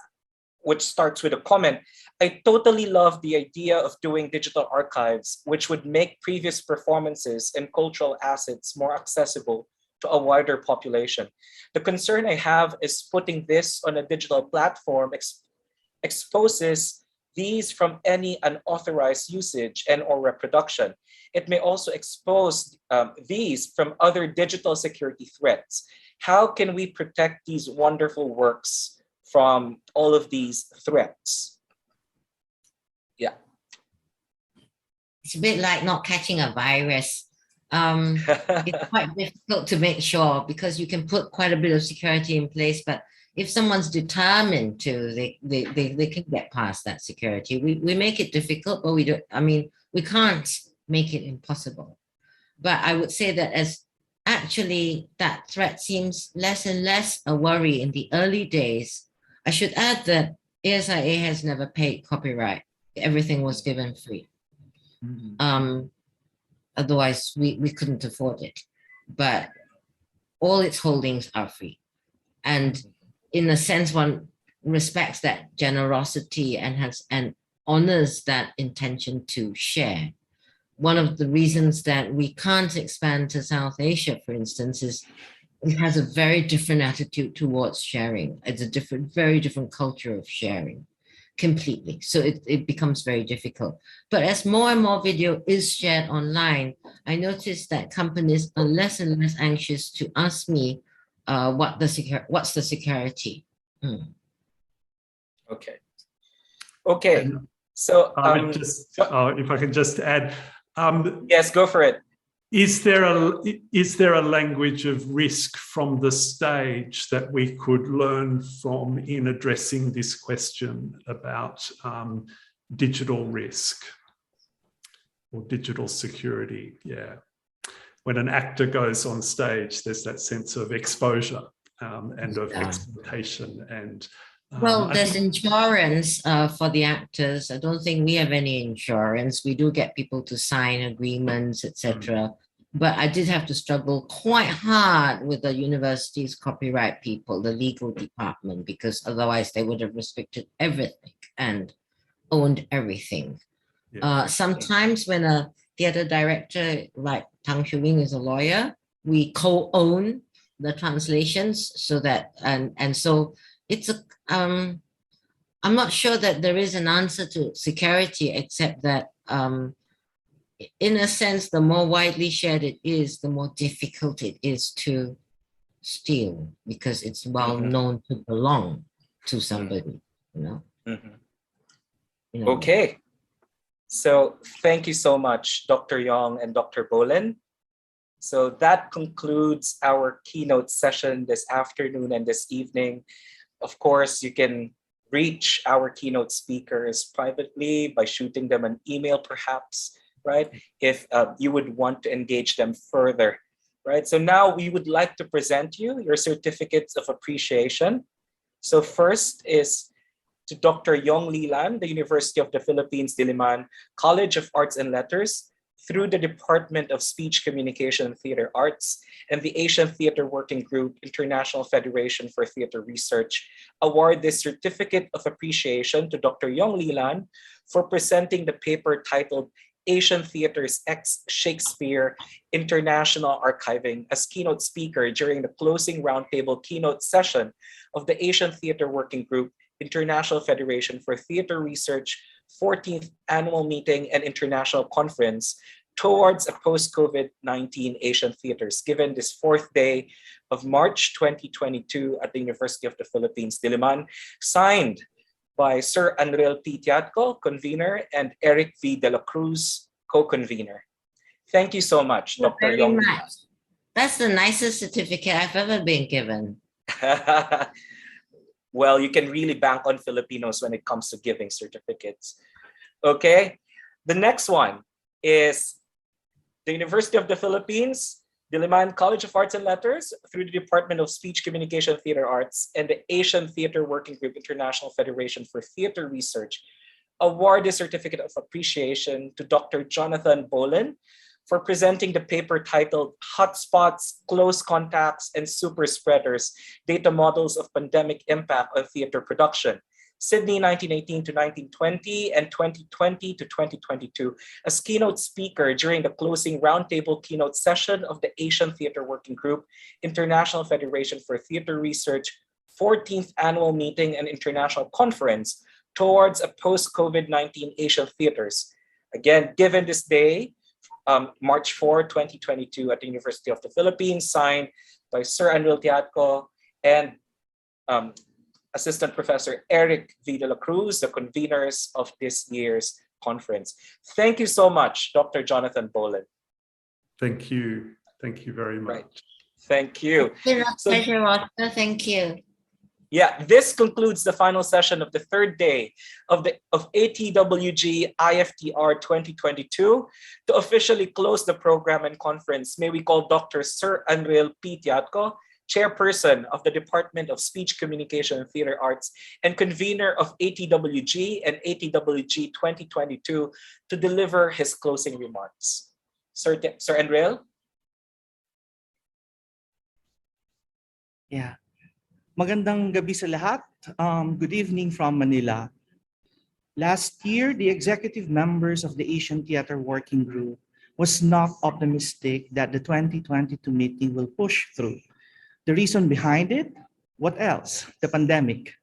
which starts with a comment: I totally love the idea of doing digital archives, which would make previous performances and cultural assets more accessible to a wider population. The concern I have is putting this on a digital platform exposes these from any unauthorized usage and or reproduction. It may also expose these from other digital security threats. How can we protect these wonderful works from all of these threats? Yeah. It's a bit like not catching a virus. It's quite difficult to make sure because you can put quite a bit of security in place, but if someone's determined to, they can get past that security. We make it difficult, but we don't, I mean, we can't make it impossible. But I would say that as actually that threat seems less and less a worry in the early days. I should add that ASIA has never paid copyright. Everything was given free. Otherwise, we couldn't afford it. But all its holdings are free. And in a sense, one respects that generosity and honors that intention to share. One of the reasons that we can't expand to South Asia, for instance, is it has a very different attitude towards sharing. It's a very different culture of sharing completely. So it becomes very difficult. But as more and more video is shared online, I noticed that companies are less and less anxious to ask me what's the security. Okay. Okay. So if I can just add, yes, go for it. Is there a language of risk from the stage that we could learn from in addressing this question about digital risk or digital security? Yeah. When an actor goes on stage, there's that sense of exposure and of exploitation. And well, there's insurance for the actors. I don't think we have any insurance. We do get people to sign agreements, etc. But I did have to struggle quite hard with the university's copyright people, the legal department, because otherwise they would have restricted everything and owned everything. Yeah. Sometimes when a theater director like Tang Shuing is a lawyer, we co-own the translations so that, and so it's a, I'm not sure that there is an answer to security, except that in a sense, the more widely shared it is, the more difficult it is to steal because it's well known to belong to somebody, you know. Okay. So thank you so much, Dr. Yong and Dr. Bolen. So that concludes our keynote session this afternoon and this evening. Of course, you can reach our keynote speakers privately by shooting them an email, perhaps, right? If you would want to engage them further, right? So now we would like to present you your certificates of appreciation. So first is to Dr. Yong Lilan, the University of the Philippines, Diliman College of Arts and Letters, through the Department of Speech, Communication, and Theater Arts, and the Asian Theater Working Group, International Federation for Theater Research, award this certificate of appreciation to Dr. Yong Lilan for presenting the paper titled Asian Theaters Ex Shakespeare International Archiving as keynote speaker during the closing roundtable keynote session of the Asian Theater Working Group International Federation for Theater Research 14th Annual Meeting and International Conference towards a post-COVID-19 Asian theaters, given this 4th day of March 2022 at the University of the Philippines, Diliman, signed by Sir Anril P. Tiatco, convener, and Eric V. De La Cruz, co-convener. Thank you so much, Thank you Dr. very Yong. much. That's the nicest certificate I've ever been given. Well, you can really bank on Filipinos when it comes to giving certificates. Okay, the next one is the University of the Philippines, Diliman College of Arts and Letters, through the Department of Speech, Communication, Theater Arts, and the Asian Theater Working Group International Federation for Theater Research, award a certificate of appreciation to Dr. Jonathan Bolin for presenting the paper titled Hotspots, Close Contacts, and Super Spreaders, Data Models of Pandemic Impact on Theater Production, Sydney 1918 to 1920 and 2020 to 2022, as keynote speaker during the closing roundtable keynote session of the Asian Theater Working Group, International Federation for Theater Research, 14th Annual Meeting and International Conference towards a post-COVID-19 Asian theaters. Again, given this day, March 4, 2022 at the University of the Philippines, signed by Sir Anril Tiatco and Assistant Professor Eric V. De La Cruz, the conveners of this year's conference. Thank you so much, Dr. Jonathan Bolin. Thank you. Thank you very much. Right. Thank you. It's a pleasure, Oscar. Thank you. Yeah, this concludes the final session of the third day of ATWG IFTR 2022. To officially close the program and conference, may we call Dr. Sir Anril P. Tiatco, Chairperson of the Department of Speech, Communication, and Theater Arts, and convener of ATWG and ATWG 2022, to deliver his closing remarks. Sir Anril? Yeah. Magandang gabi sa lahat. Good evening from Manila. Last year, the executive members of the Asian Theater Working Group was not optimistic that the 2022 meeting will push through. The reason behind it? What else? The pandemic.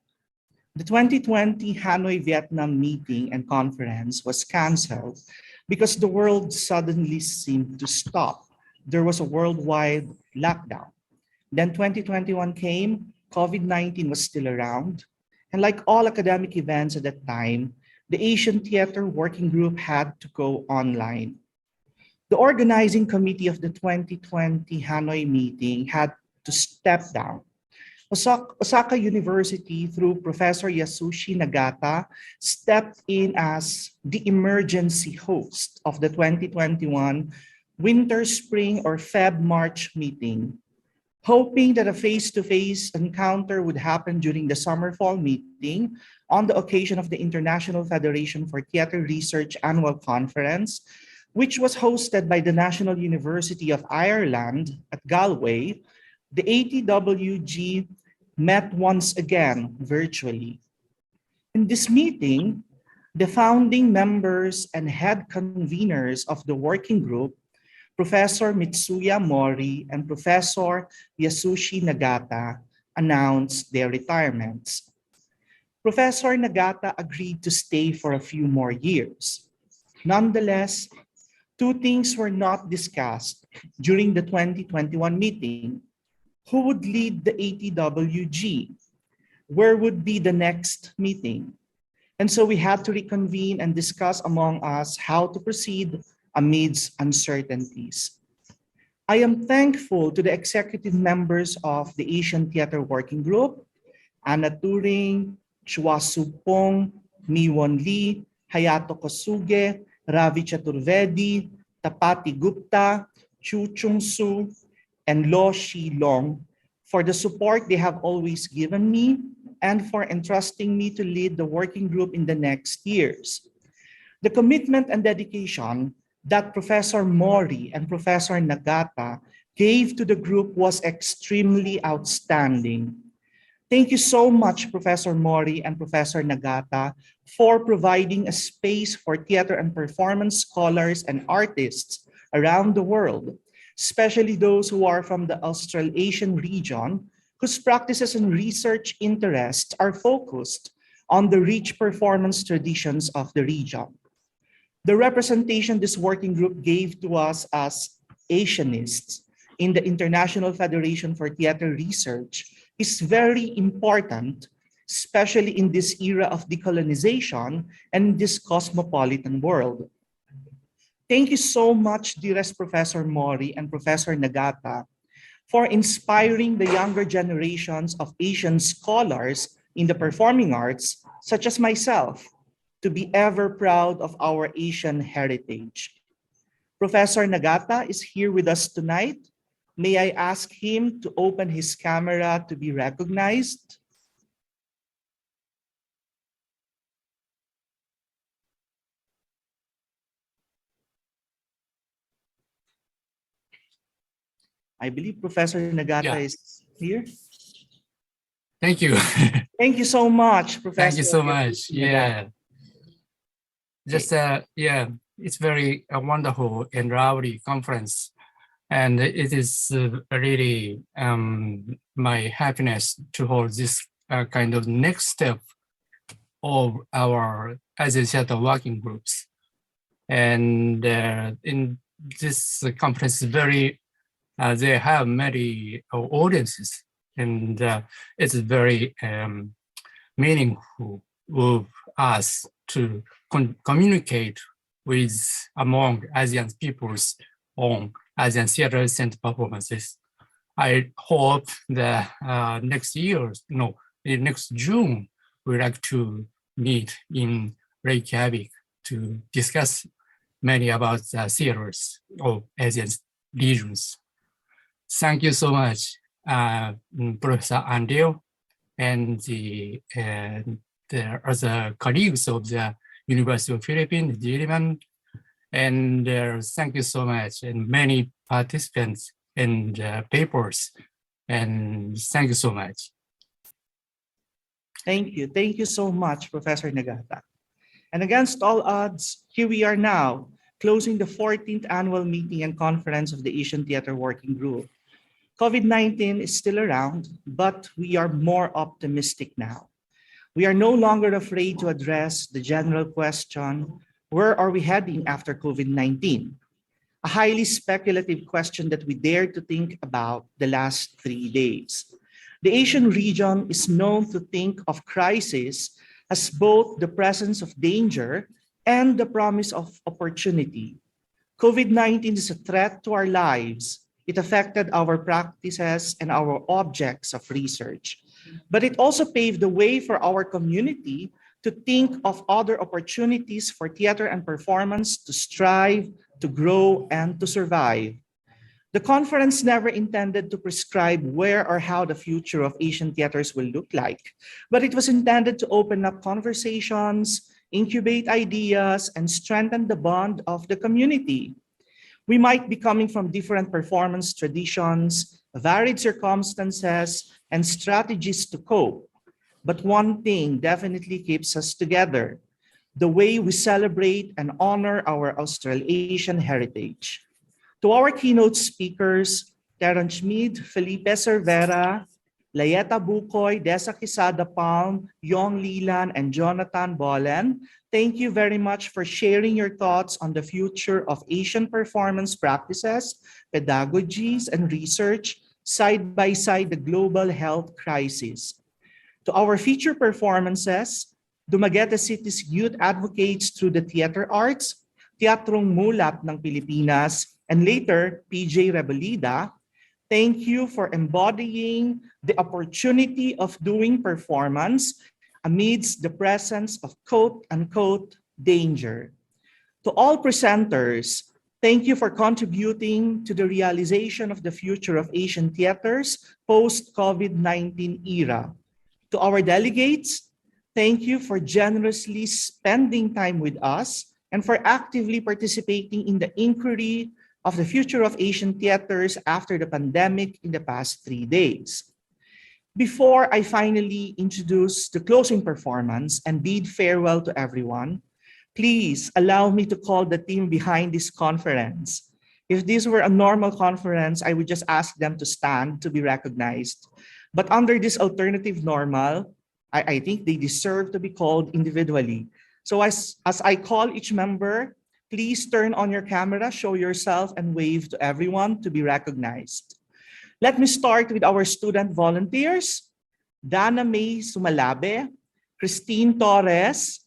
The 2020 Hanoi, Vietnam meeting and conference was canceled because the world suddenly seemed to stop. There was a worldwide lockdown. Then 2021 came, COVID-19 was still around, and like all academic events at that time, the Asian Theater Working Group had to go online. The organizing committee of the 2020 Hanoi meeting had to step down. Osaka University, through Professor Yasushi Nagata, stepped in as the emergency host of the 2021 Winter, Spring, or Feb-March meeting, hoping that a face-to-face encounter would happen during the summer-fall meeting on the occasion of the International Federation for Theatre Research Annual Conference, which was hosted by the National University of Ireland at Galway. The ATWG met once again virtually. In this meeting, the founding members and head conveners of the working group, Professor Mitsuya Mori and Professor Yasushi Nagata, announced their retirements. Professor Nagata agreed to stay for a few more years. Nonetheless, two things were not discussed during the 2021 meeting. Who would lead the ATWG? Where would be the next meeting? And so we had to reconvene and discuss among us how to proceed amidst uncertainties. I am thankful to the executive members of the Asian Theater Working Group, Anna Turing, Chua Supong, Miwon Lee, Hayato Kosuge, Ravi Chaturvedi, Tapati Gupta, Chu Chung Su, and Lo Shi Long for the support they have always given me and for entrusting me to lead the working group in the next years. The commitment and dedication that Professor Mori and Professor Nagata gave to the group was extremely outstanding. Thank you so much, Professor Mori and Professor Nagata, for providing a space for theater and performance scholars and artists around the world, especially those who are from the Australasian region, whose practices and research interests are focused on the rich performance traditions of the region. The representation this working group gave to us as Asianists in the International Federation for Theater Research is very important, especially in this era of decolonization and this cosmopolitan world. Thank you so much, dearest Professor Mori and Professor Nagata, for inspiring the younger generations of Asian scholars in the performing arts, such as myself, to be ever proud of our Asian heritage. Professor Nagata is here with us tonight. May I ask him to open his camera to be recognized? I believe Professor Nagata is here. Thank you. Thank you so much, Professor. Thank you so much. Yeah. Just yeah, it's very wonderful and lovely conference, and it is really my happiness to hold this kind of next step of our Asian theater working groups. And in this conference, very they have many audiences, and it's very meaningful of us to communicate with among Asian peoples on Asian theaters and performances. I hope that next June, we'd like to meet in Reykjavik to discuss many about theaters of Asian regions. Thank you so much, Professor Andil and the other colleagues of the University of Philippines, Diliman, and thank you so much, and many participants and papers, and thank you so much. Thank you so much, Professor Nagata. And against all odds, here we are now, closing the 14th annual meeting and conference of the Asian Theater Working Group. COVID-19 is still around, but we are more optimistic now. We are no longer afraid to address the general question, where are we heading after COVID-19? A highly speculative question that we dared to think about the last 3 days. The Asian region is known to think of crisis as both the presence of danger and the promise of opportunity. COVID-19 is a threat to our lives. It affected our practices and our objects of research. But it also paved the way for our community to think of other opportunities for theater and performance to strive, to grow, and to survive. The conference never intended to prescribe where or how the future of Asian theaters will look like, but it was intended to open up conversations, incubate ideas, and strengthen the bond of the community. We might be coming from different performance traditions, varied circumstances, and strategies to cope. But one thing definitely keeps us together: the way we celebrate and honor our Australasian heritage. To our keynote speakers, Terence Schmid, Felipe Cervera, Layeta Bukoy, Desa Quezada Palm, Yong Lilan, and Jonathan Bolen, thank you very much for sharing your thoughts on the future of Asian performance practices, pedagogies, and research side by side the global health crisis. To our feature performances, Dumaguete City's youth advocates through the theater arts, Teatrong Mulat ng Pilipinas, and later PJ Rebolida, thank you for embodying the opportunity of doing performance amidst the presence of quote-unquote danger. To all presenters, thank you for contributing to the realization of the future of Asian theaters post-COVID-19 era. To our delegates, thank you for generously spending time with us and for actively participating in the inquiry of the future of Asian theaters after the pandemic in the past 3 days. Before I finally introduce the closing performance and bid farewell to everyone, please allow me to call the team behind this conference. If this were a normal conference, I would just ask them to stand to be recognized. But under this alternative normal, I think they deserve to be called individually. So as I call each member, please turn on your camera, show yourself, and wave to everyone to be recognized. Let me start with our student volunteers. Dana May Sumalabe, Christine Torres,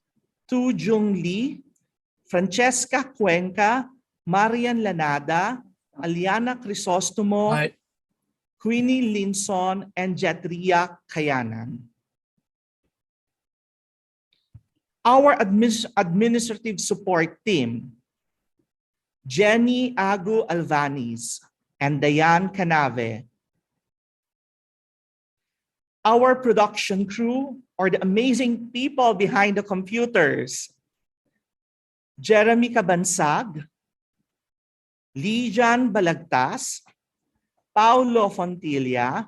Tu Jung Lee, Francesca Cuenca, Marian Lanada, Aliana Crisostomo, I, Queenie Linson, and Jetria Kayanan. Our administrative support team, Jenny Agu Alvanis and Dayan Canave. Our production crew, or the amazing people behind the computers, Jeremy Cabansag, Lijan Balagtas, Paulo Fontilla,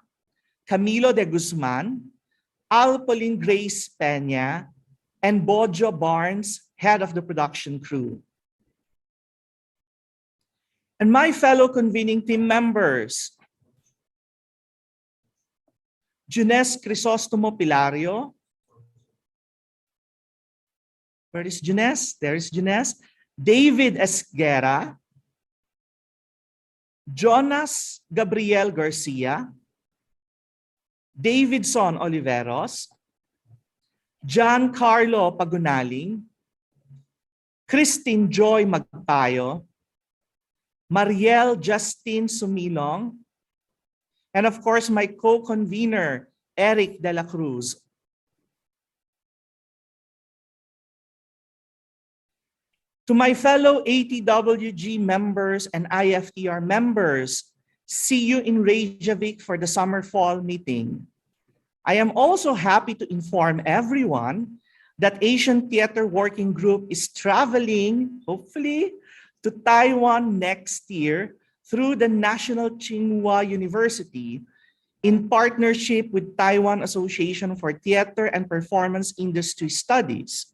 Camilo de Guzman, Alpolin Grace Peña, and Bojo Barnes, head of the production crew. And my fellow convening team members, Junes Crisostomo Pilario. Where is Junes? There is Junes. David Esguera, Jonas Gabriel Garcia, Davidson Oliveros, Giancarlo Pagunaling, Christine Joy Magpayo, Mariel Justine Sumilong, and of course, my co-convener, Eric De La Cruz. To my fellow ATWG members and IFTR members, see you in Reykjavik for the summer-fall meeting. I am also happy to inform everyone that Asian Theater Working Group is traveling, hopefully, to Taiwan next year through the National Tsinghua University in partnership with Taiwan Association for Theater and Performance Industry Studies.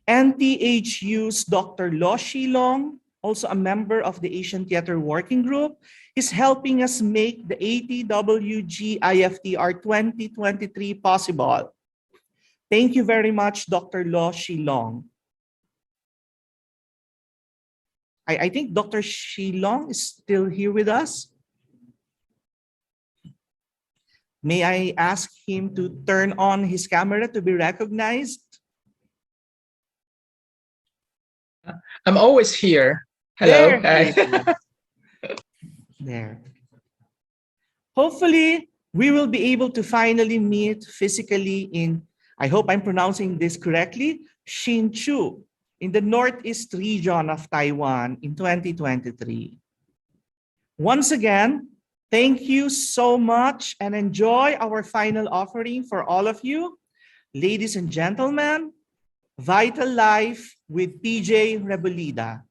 NTHU's Dr. Lo Shilong, also a member of the Asian Theater Working Group, is helping us make the ATWG IFTR 2023 possible. Thank you very much, Dr. Lo Shilong. I think Dr. Shilong is still here with us. May I ask him to turn on his camera to be recognized? I'm always here. Hello. There he is. There. Hopefully, we will be able to finally meet physically in, I hope I'm pronouncing this correctly, Hsinchu, in the northeast region of Taiwan in 2023. Once again, thank you so much and enjoy our final offering for all of you. Ladies and gentlemen, Vital Life with PJ Rebolida.